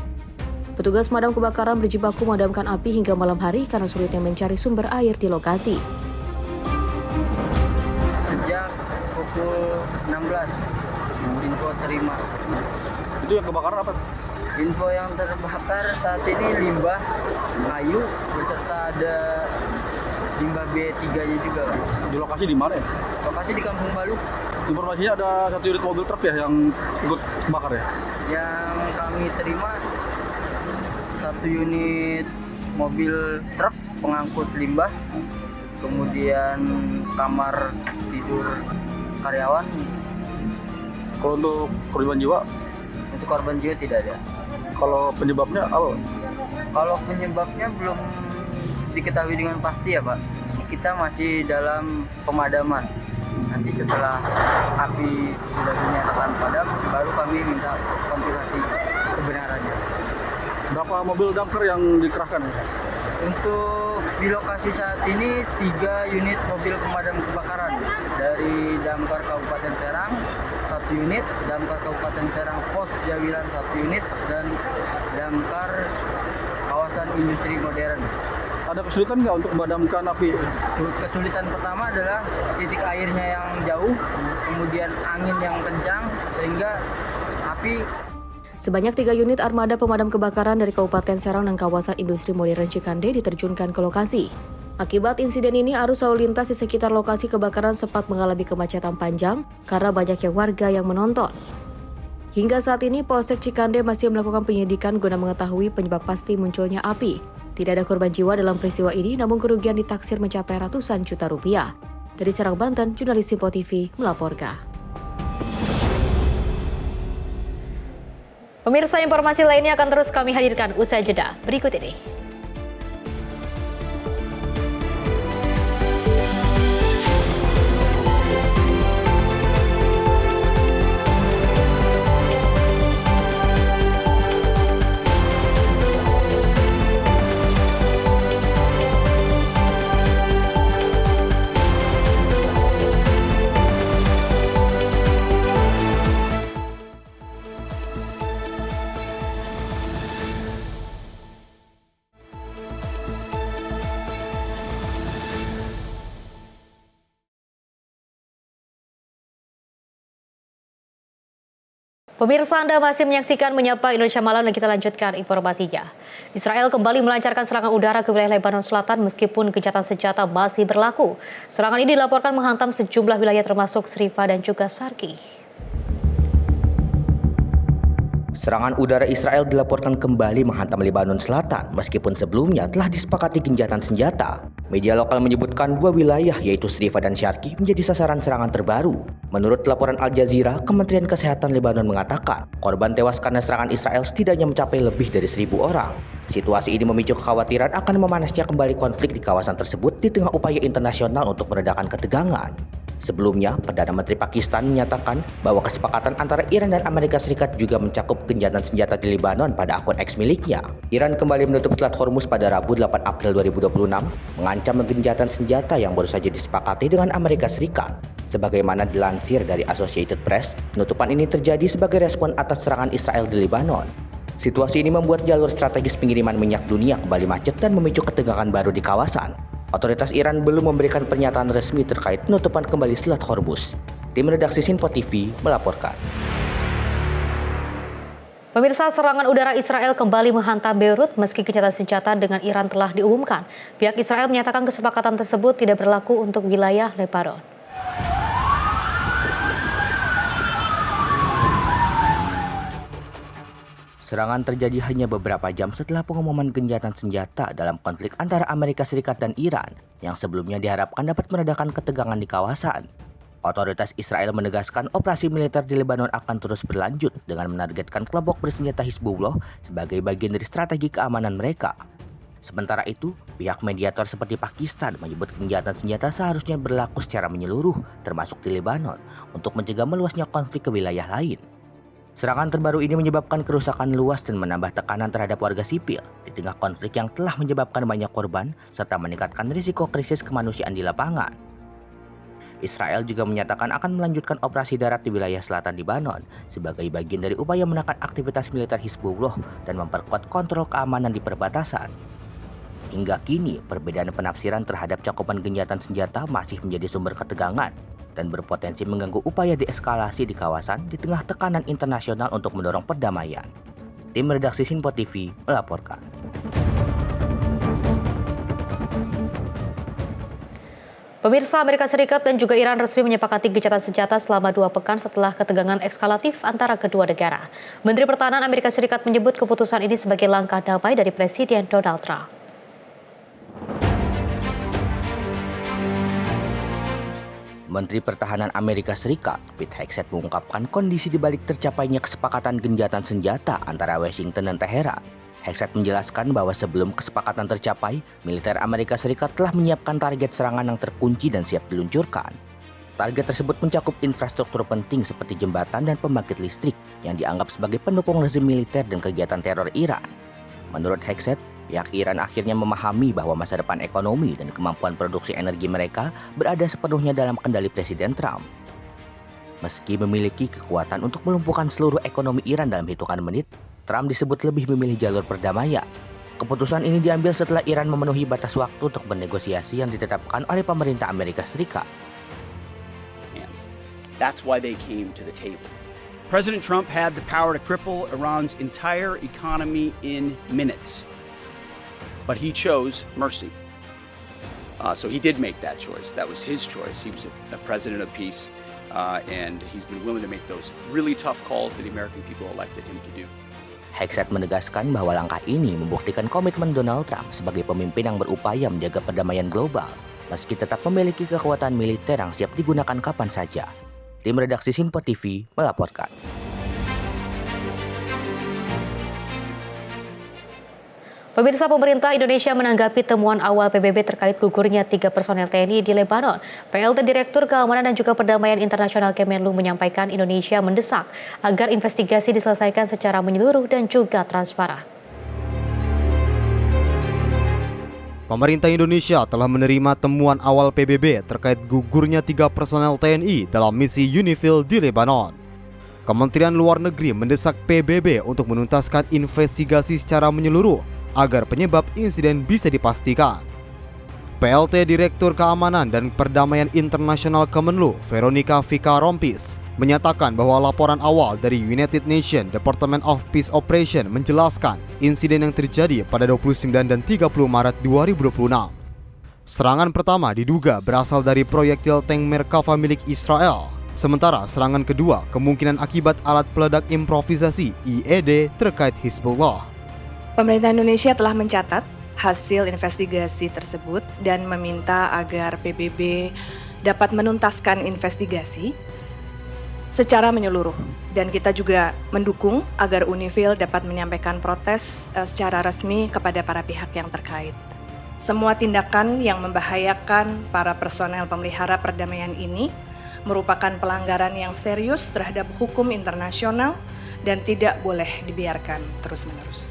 Petugas pemadam kebakaran berjibaku memadamkan api hingga malam hari karena sulitnya mencari sumber air di lokasi. Sejak pukul 16, info terima. Itu yang kebakaran apa? Info yang terbakar saat ini limbah kayu beserta ada limbah B3-nya juga. Di lokasi di mana ya? Lokasi di Kampung Balu. Informasinya ada 1 unit mobil truk ya yang ikut kebakar ya? Yang kami terima 1 unit mobil truk pengangkut limbah, kemudian kamar tidur karyawan. Kalau untuk korban jiwa? Untuk korban jiwa tidak ada. Kalau penyebabnya apa? Kalau penyebabnya belum diketahui dengan pasti ya Pak. Kita masih dalam pemadaman. Nanti setelah api sudah dinyatakan padam, baru kami minta konfirmasi kebenarannya. Berapa mobil damkar yang dikerahkan? Untuk di lokasi saat ini 3 unit mobil pemadam kebakaran dari Damkar Kabupaten Serang 1 unit, Damkar Kabupaten Serang Pos Jawilan 1 unit, dan Damkar kawasan industri modern. Ada kesulitan nggak untuk memadamkan api? Kesulitan pertama adalah titik airnya yang jauh, kemudian angin yang kencang, sehingga api. Sebanyak 3 unit armada pemadam kebakaran dari Kabupaten Serang dan kawasan industri modern Cikande diterjunkan ke lokasi. Akibat insiden ini, arus lalu lintas di sekitar lokasi kebakaran sempat mengalami kemacetan panjang karena banyaknya warga yang menonton. Hingga saat ini, Polsek Cikande masih melakukan penyidikan guna mengetahui penyebab pasti munculnya api. Tidak ada korban jiwa dalam peristiwa ini, namun kerugian ditaksir mencapai ratusan juta rupiah. Dari Serang, Banten, jurnalis Simpo TV melaporkan. Pemirsa, informasi lainnya akan terus kami hadirkan usai jeda berikut ini. Pemirsa, Anda masih menyaksikan Menyapa Indonesia Malam dan kita lanjutkan informasinya. Israel kembali melancarkan serangan udara ke wilayah Lebanon Selatan meskipun gencatan senjata masih berlaku. Serangan ini dilaporkan menghantam sejumlah wilayah termasuk Srifa dan juga Sarki. Serangan udara Israel dilaporkan kembali menghantam Lebanon Selatan meskipun sebelumnya telah disepakati gencatan senjata. Media lokal menyebutkan 2 wilayah yaitu Srifa dan Sharki menjadi sasaran serangan terbaru. Menurut laporan Al Jazeera, Kementerian Kesehatan Lebanon mengatakan korban tewas karena serangan Israel setidaknya mencapai lebih dari 1.000 orang. Situasi ini memicu kekhawatiran akan memanasnya kembali konflik di kawasan tersebut di tengah upaya internasional untuk meredakan ketegangan. Sebelumnya, Perdana Menteri Pakistan menyatakan bahwa kesepakatan antara Iran dan Amerika Serikat juga mencakup gencatan senjata di Lebanon pada akun X miliknya. Iran kembali menutup Selat Hormuz pada Rabu 8 April 2026, mengancam gencatan senjata yang baru saja disepakati dengan Amerika Serikat. Sebagaimana dilansir dari Associated Press, penutupan ini terjadi sebagai respon atas serangan Israel di Lebanon. Situasi ini membuat jalur strategis pengiriman minyak dunia kembali macet dan memicu ketegangan baru di kawasan. Otoritas Iran belum memberikan pernyataan resmi terkait penutupan kembali Selat Hormuz. Tim redaksi Simpo TV melaporkan. Pemirsa, serangan udara Israel kembali menghantam Beirut meski gencatan senjata dengan Iran telah diumumkan. Pihak Israel menyatakan kesepakatan tersebut tidak berlaku untuk wilayah Lebanon. Serangan terjadi hanya beberapa jam setelah pengumuman gencatan senjata dalam konflik antara Amerika Serikat dan Iran yang sebelumnya diharapkan dapat meredakan ketegangan di kawasan. Otoritas Israel menegaskan operasi militer di Lebanon akan terus berlanjut dengan menargetkan kelompok bersenjata Hizbullah sebagai bagian dari strategi keamanan mereka. Sementara itu, pihak mediator seperti Pakistan menyebut gencatan senjata seharusnya berlaku secara menyeluruh termasuk di Lebanon untuk mencegah meluasnya konflik ke wilayah lain. Serangan terbaru ini menyebabkan kerusakan luas dan menambah tekanan terhadap warga sipil di tengah konflik yang telah menyebabkan banyak korban serta meningkatkan risiko krisis kemanusiaan di lapangan. Israel juga menyatakan akan melanjutkan operasi darat di wilayah selatan Lebanon sebagai bagian dari upaya menekan aktivitas militer Hizbullah dan memperkuat kontrol keamanan di perbatasan. Hingga kini, perbedaan penafsiran terhadap cakupan gencatan senjata masih menjadi sumber ketegangan dan berpotensi mengganggu upaya deeskalasi di kawasan di tengah tekanan internasional untuk mendorong perdamaian. Tim redaksi Sinpo TV melaporkan. Pemirsa, Amerika Serikat dan juga Iran resmi menyepakati gencatan senjata selama 2 pekan setelah ketegangan eskalatif antara kedua negara. Menteri Pertahanan Amerika Serikat menyebut keputusan ini sebagai langkah damai dari Presiden Donald Trump. Menteri Pertahanan Amerika Serikat, Pete Hegseth, mengungkapkan kondisi di balik tercapainya kesepakatan gencatan senjata antara Washington dan Teheran. Hegseth menjelaskan bahwa sebelum kesepakatan tercapai, militer Amerika Serikat telah menyiapkan target serangan yang terkunci dan siap diluncurkan. Target tersebut mencakup infrastruktur penting seperti jembatan dan pembangkit listrik yang dianggap sebagai pendukung rezim militer dan kegiatan teror Iran. Menurut Hegseth, pihak Iran akhirnya memahami bahwa masa depan ekonomi dan kemampuan produksi energi mereka berada sepenuhnya dalam kendali Presiden Trump. Meski memiliki kekuatan untuk melumpuhkan seluruh ekonomi Iran dalam hitungan menit, Trump disebut lebih memilih jalur perdamaian. Keputusan ini diambil setelah Iran memenuhi batas waktu untuk bernegosiasi yang ditetapkan oleh pemerintah Amerika Serikat. That's why they came to the table. President Trump had the power to cripple Iran's entire economy in minutes. But he chose mercy. So he did make that choice. That was his choice. He was a president of peace, and he's been willing to make those really tough calls that the American people elected him to do. Hegseth menegaskan bahwa langkah ini membuktikan komitmen Donald Trump sebagai pemimpin yang berupaya menjaga perdamaian global, meski tetap memiliki kekuatan militer yang siap digunakan kapan saja. Tim redaksi Sinpo TV melaporkan. Pemirsa, pemerintah Indonesia menanggapi temuan awal PBB terkait gugurnya 3 personel TNI di Lebanon. PLT Direktur Keamanan dan juga Perdamaian Internasional Kemenlu menyampaikan Indonesia mendesak agar investigasi diselesaikan secara menyeluruh dan juga transparan. Pemerintah Indonesia telah menerima temuan awal PBB terkait gugurnya 3 personel TNI dalam misi UNIFIL di Lebanon. Kementerian Luar Negeri mendesak PBB untuk menuntaskan investigasi secara menyeluruh agar penyebab insiden bisa dipastikan. PLT Direktur Keamanan dan Perdamaian Internasional Kemenlu, Veronica Vika-Rompis, menyatakan bahwa laporan awal dari United Nations Department of Peace Operation menjelaskan insiden yang terjadi pada 29 dan 30 Maret 2026. Serangan pertama diduga berasal dari proyektil tank Merkava milik Israel. Sementara serangan kedua kemungkinan akibat alat peledak improvisasi IED terkait Hizbullah. Pemerintah Indonesia telah mencatat hasil investigasi tersebut dan meminta agar PBB dapat menuntaskan investigasi secara menyeluruh. Dan kita juga mendukung agar UNIFIL dapat menyampaikan protes secara resmi kepada para pihak yang terkait. Semua tindakan yang membahayakan para personel pemelihara perdamaian ini merupakan pelanggaran yang serius terhadap hukum internasional dan tidak boleh dibiarkan terus-menerus.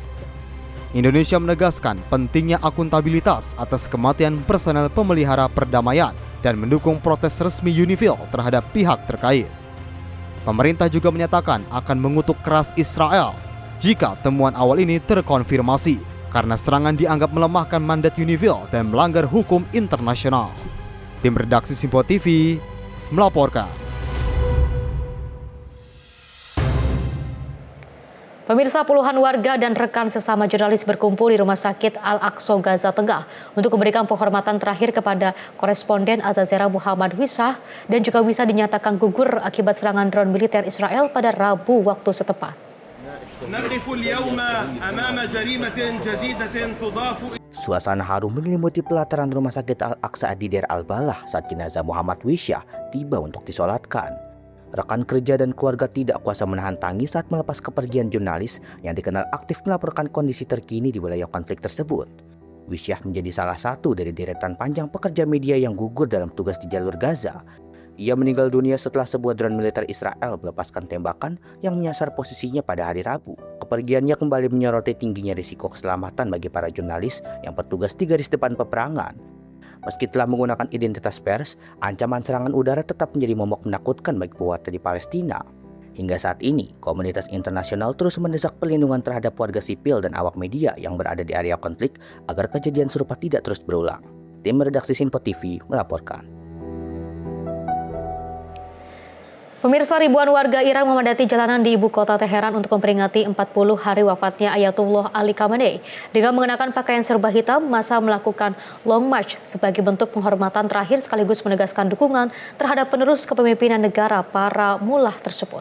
Indonesia menegaskan pentingnya akuntabilitas atas kematian personel pemelihara perdamaian dan mendukung protes resmi UNIFIL terhadap pihak terkait. Pemerintah juga menyatakan akan mengutuk keras Israel jika temuan awal ini terkonfirmasi karena serangan dianggap melemahkan mandat UNIFIL dan melanggar hukum internasional. Tim redaksi Sinpo TV melaporkan. Pemirsa, puluhan warga dan rekan sesama jurnalis berkumpul di Rumah Sakit Al-Aqsa Gaza Tengah untuk memberikan penghormatan terakhir kepada koresponden Al-Jazeera Muhammad Wisah dan juga Wisah dinyatakan gugur akibat serangan drone militer Israel pada Rabu waktu setempat. Suasana haru menyelimuti pelataran Rumah Sakit Al-Aqsa di Deir Al-Balah saat jenazah Muhammad Wisah tiba untuk disolatkan. Rekan kerja dan keluarga tidak kuasa menahan tangis saat melepas kepergian jurnalis yang dikenal aktif melaporkan kondisi terkini di wilayah konflik tersebut. Wisah menjadi salah satu dari deretan panjang pekerja media yang gugur dalam tugas di jalur Gaza. ia meninggal dunia setelah sebuah drone militer Israel melepaskan tembakan yang menyasar posisinya pada hari Rabu. Kepergiannya kembali menyoroti tingginya risiko keselamatan bagi para jurnalis yang bertugas di garis depan peperangan. Meski telah menggunakan identitas pers, ancaman serangan udara tetap menjadi momok menakutkan bagi warga di Palestina. Hingga saat ini, komunitas internasional terus mendesak perlindungan terhadap warga sipil dan awak media yang berada di area konflik agar kejadian serupa tidak terus berulang. Tim redaksi Sinpo TV melaporkan. Pemirsa, ribuan warga Iran memadati jalanan di ibu kota Teheran untuk memperingati 40 hari wafatnya Ayatullah Ali Khamenei. Dengan mengenakan pakaian serba hitam, massa melakukan long march sebagai bentuk penghormatan terakhir sekaligus menegaskan dukungan terhadap penerus kepemimpinan negara para mullah tersebut.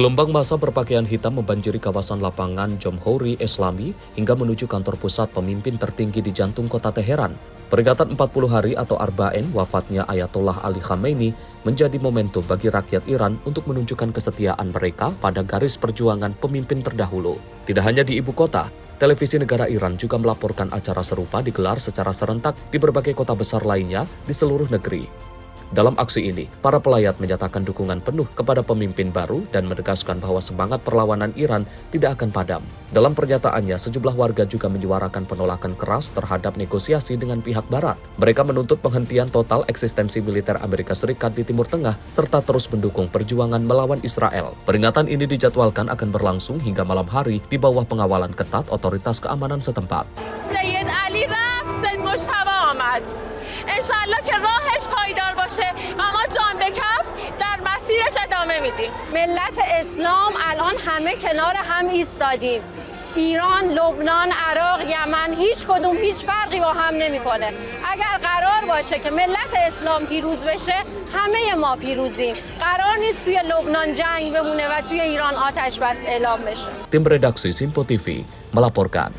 Gelombang massa berpakaian hitam membanjiri kawasan lapangan Jomhouri Islami hingga menuju kantor pusat pemimpin tertinggi di jantung kota Teheran. Peringatan 40 hari atau Arba'in wafatnya Ayatollah Ali Khamenei menjadi momentum bagi rakyat Iran untuk menunjukkan kesetiaan mereka pada garis perjuangan pemimpin terdahulu. Tidak hanya di ibu kota, televisi negara Iran juga melaporkan acara serupa digelar secara serentak di berbagai kota besar lainnya di seluruh negeri. Dalam aksi ini, para pelayat menyatakan dukungan penuh kepada pemimpin baru dan menegaskan bahwa semangat perlawanan Iran tidak akan padam. Dalam pernyataannya, sejumlah warga juga menyuarakan penolakan keras terhadap negosiasi dengan pihak Barat. Mereka menuntut penghentian total eksistensi militer Amerika Serikat di Timur Tengah serta terus mendukung perjuangan melawan Israel. Peringatan ini dijadwalkan akan berlangsung hingga malam hari di bawah pengawalan ketat otoritas keamanan setempat. Sayyid Ali rafت Sayyid Mujtaba amad. انشالله که راهش پایدار باشه اما جان به کف در مسیرش ادامه میدیم. ملت اسلام الان همه کنار هم ایستادیم. ایران، لبنان، عراق، یمن هیچ کدوم هیچ فرقی با هم نمیکنه. اگر قرار باشه که ملت اسلام پیروز بشه همه ما پیروزیم. قرار نیست توی لبنان جنگ بمونه و توی ایران آتش بس اعلام بشه. Tim redaksi Sinpo TV melaporkan.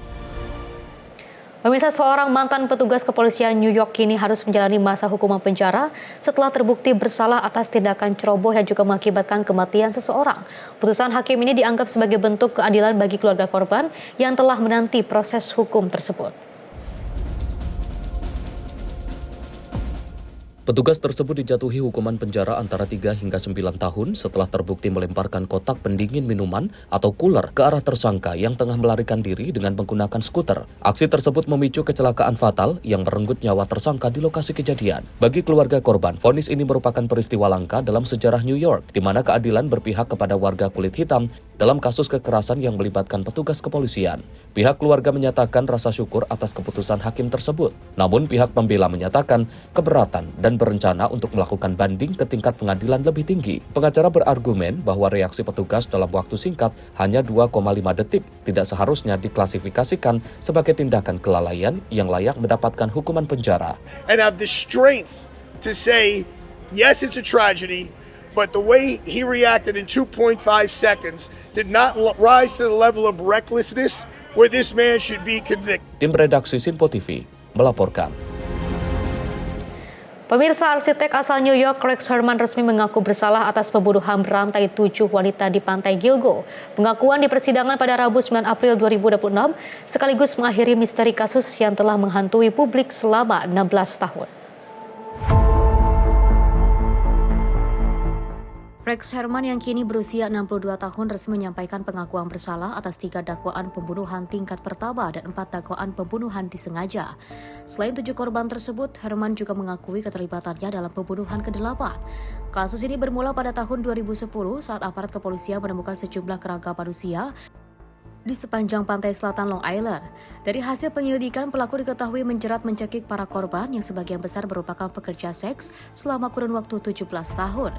Pemirsa, seorang mantan petugas kepolisian New York kini harus menjalani masa hukuman penjara setelah terbukti bersalah atas tindakan ceroboh yang juga mengakibatkan kematian seseorang. Putusan hakim ini dianggap sebagai bentuk keadilan bagi keluarga korban yang telah menanti proses hukum tersebut. Petugas tersebut dijatuhi hukuman penjara antara 3 hingga 9 tahun setelah terbukti melemparkan kotak pendingin minuman atau cooler ke arah tersangka yang tengah melarikan diri dengan menggunakan skuter. Aksi tersebut memicu kecelakaan fatal yang merenggut nyawa tersangka di lokasi kejadian. Bagi keluarga korban, vonis ini merupakan peristiwa langka dalam sejarah New York, di mana keadilan berpihak kepada warga kulit hitam dalam kasus kekerasan yang melibatkan petugas kepolisian. Pihak keluarga menyatakan rasa syukur atas keputusan hakim tersebut. Namun pihak pembela menyatakan keberatan dan berencana untuk melakukan banding ke tingkat pengadilan lebih tinggi. Pengacara berargumen bahwa reaksi petugas dalam waktu singkat hanya 2,5 detik tidak seharusnya diklasifikasikan sebagai tindakan kelalaian yang layak mendapatkan hukuman penjara. And have the strength to say, yes, it's a tragedy, but the way he reacted in 2.5 seconds did not rise to the level of recklessness where this man should be convicted. Tim redaksi Sinpo TV melaporkan. Pemirsa, arsitek asal New York Rex Herman resmi mengaku bersalah atas pembunuhan berantai 7 wanita di pantai Gilgo. Pengakuan di persidangan pada Rabu 9 April 2026 sekaligus mengakhiri misteri kasus yang telah menghantui publik selama 16 tahun. Rex Herman yang kini berusia 62 tahun resmi menyampaikan pengakuan bersalah atas 3 dakwaan pembunuhan tingkat pertama dan 4 dakwaan pembunuhan disengaja. Selain 7 korban tersebut, Herman juga mengakui keterlibatannya dalam pembunuhan ke-8. Kasus ini bermula pada tahun 2010 saat aparat kepolisian menemukan sejumlah kerangka manusia di sepanjang pantai selatan Long Island. Dari hasil penyelidikan, pelaku diketahui menjerat mencekik para korban yang sebagian besar merupakan pekerja seks selama kurun waktu 17 tahun.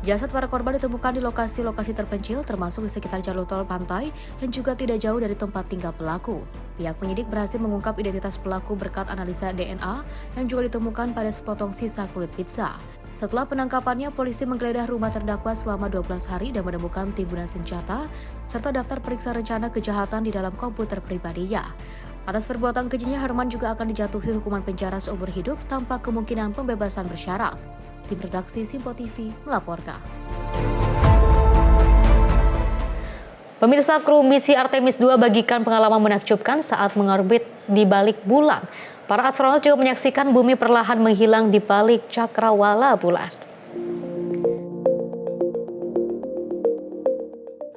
Jasad para korban ditemukan di lokasi-lokasi terpencil termasuk di sekitar jalur tol pantai yang juga tidak jauh dari tempat tinggal pelaku. Pihak penyidik berhasil mengungkap identitas pelaku berkat analisa DNA yang juga ditemukan pada sepotong sisa kulit pizza. Setelah penangkapannya, polisi menggeledah rumah terdakwa selama 12 hari dan menemukan timbunan senjata serta daftar periksa rencana kejahatan di dalam komputer pribadinya. Atas perbuatan kejinya, Herman juga akan dijatuhi hukuman penjara seumur hidup tanpa kemungkinan pembebasan bersyarat. Tim redaksi Sinpo TV melaporkan. Pemirsa, kru misi Artemis II bagikan pengalaman menakjubkan saat mengorbit di balik bulan. Para astronot juga menyaksikan bumi perlahan menghilang di balik cakrawala bulan.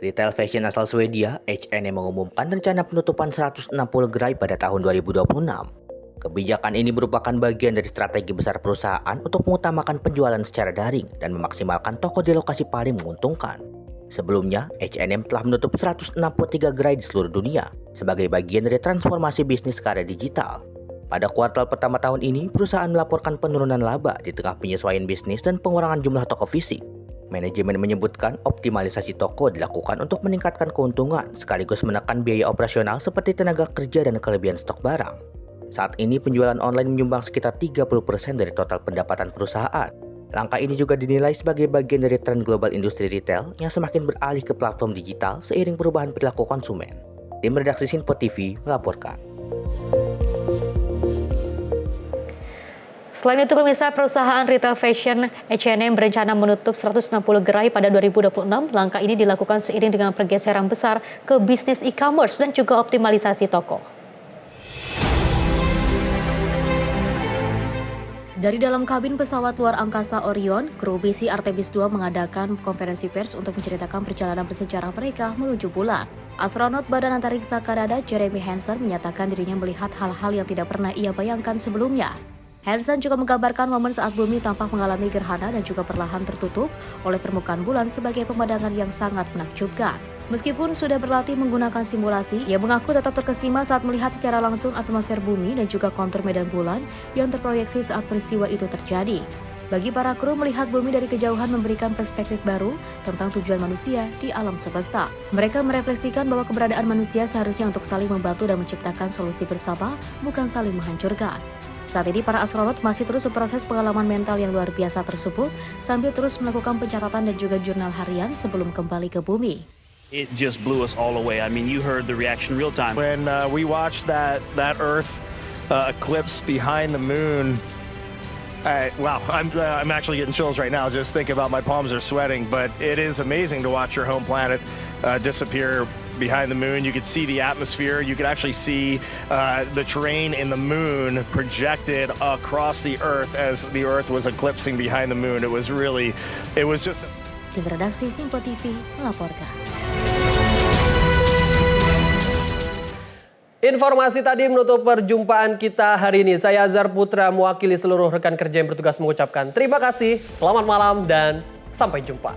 Retail fashion asal Swedia, H&M mengumumkan rencana penutupan 160 gerai pada tahun 2026. Kebijakan ini merupakan bagian dari strategi besar perusahaan untuk mengutamakan penjualan secara daring dan memaksimalkan toko di lokasi paling menguntungkan. Sebelumnya, H&M telah menutup 163 gerai di seluruh dunia sebagai bagian dari transformasi bisnis ke arah digital. Pada kuartal pertama tahun ini, perusahaan melaporkan penurunan laba di tengah penyesuaian bisnis dan pengurangan jumlah toko fisik. Manajemen menyebutkan optimalisasi toko dilakukan untuk meningkatkan keuntungan sekaligus menekan biaya operasional seperti tenaga kerja dan kelebihan stok barang. Saat ini penjualan online menyumbang sekitar 30% dari total pendapatan perusahaan. Langkah ini juga dinilai sebagai bagian dari tren global industri retail yang semakin beralih ke platform digital seiring perubahan perilaku konsumen. Tim redaksi Sinpo TV melaporkan. Selain itu, pemirsa, perusahaan retail fashion H&M berencana menutup 160 gerai pada 2026. Langkah ini dilakukan seiring dengan pergeseran besar ke bisnis e-commerce dan juga optimalisasi toko. Dari dalam kabin pesawat luar angkasa Orion, kru misi Artemis II mengadakan konferensi pers untuk menceritakan perjalanan bersejarah mereka menuju bulan. Astronot Badan Antariksa Kanada Jeremy Hansen menyatakan dirinya melihat hal-hal yang tidak pernah ia bayangkan sebelumnya. Hansen juga menggambarkan momen saat bumi tampak mengalami gerhana dan juga perlahan tertutup oleh permukaan bulan sebagai pemandangan yang sangat menakjubkan. Meskipun sudah berlatih menggunakan simulasi, ia mengaku tetap terkesima saat melihat secara langsung atmosfer bumi dan juga kontur medan bulan yang terproyeksi saat peristiwa itu terjadi. Bagi para kru, melihat bumi dari kejauhan memberikan perspektif baru tentang tujuan manusia di alam semesta. Mereka merefleksikan bahwa keberadaan manusia seharusnya untuk saling membantu dan menciptakan solusi bersama, bukan saling menghancurkan. Saat ini para astronot masih terus memproses pengalaman mental yang luar biasa tersebut sambil terus melakukan pencatatan dan juga jurnal harian sebelum kembali ke bumi. It just blew us all away. I mean, you heard the reaction real time. When we watched that Earth eclipse behind the moon, wow, I'm actually getting chills right now just thinking about my palms are sweating. But it is amazing to watch your home planet disappear behind the moon. You could see the atmosphere. You could actually see the terrain in the moon projected across the Earth as the Earth was eclipsing behind the moon. It was just. Tim redaksi Sinpo TV melaporkan. Informasi tadi menutup perjumpaan kita hari ini. Saya Azhar Putra mewakili seluruh rekan kerja yang bertugas mengucapkan terima kasih, selamat malam, dan sampai jumpa.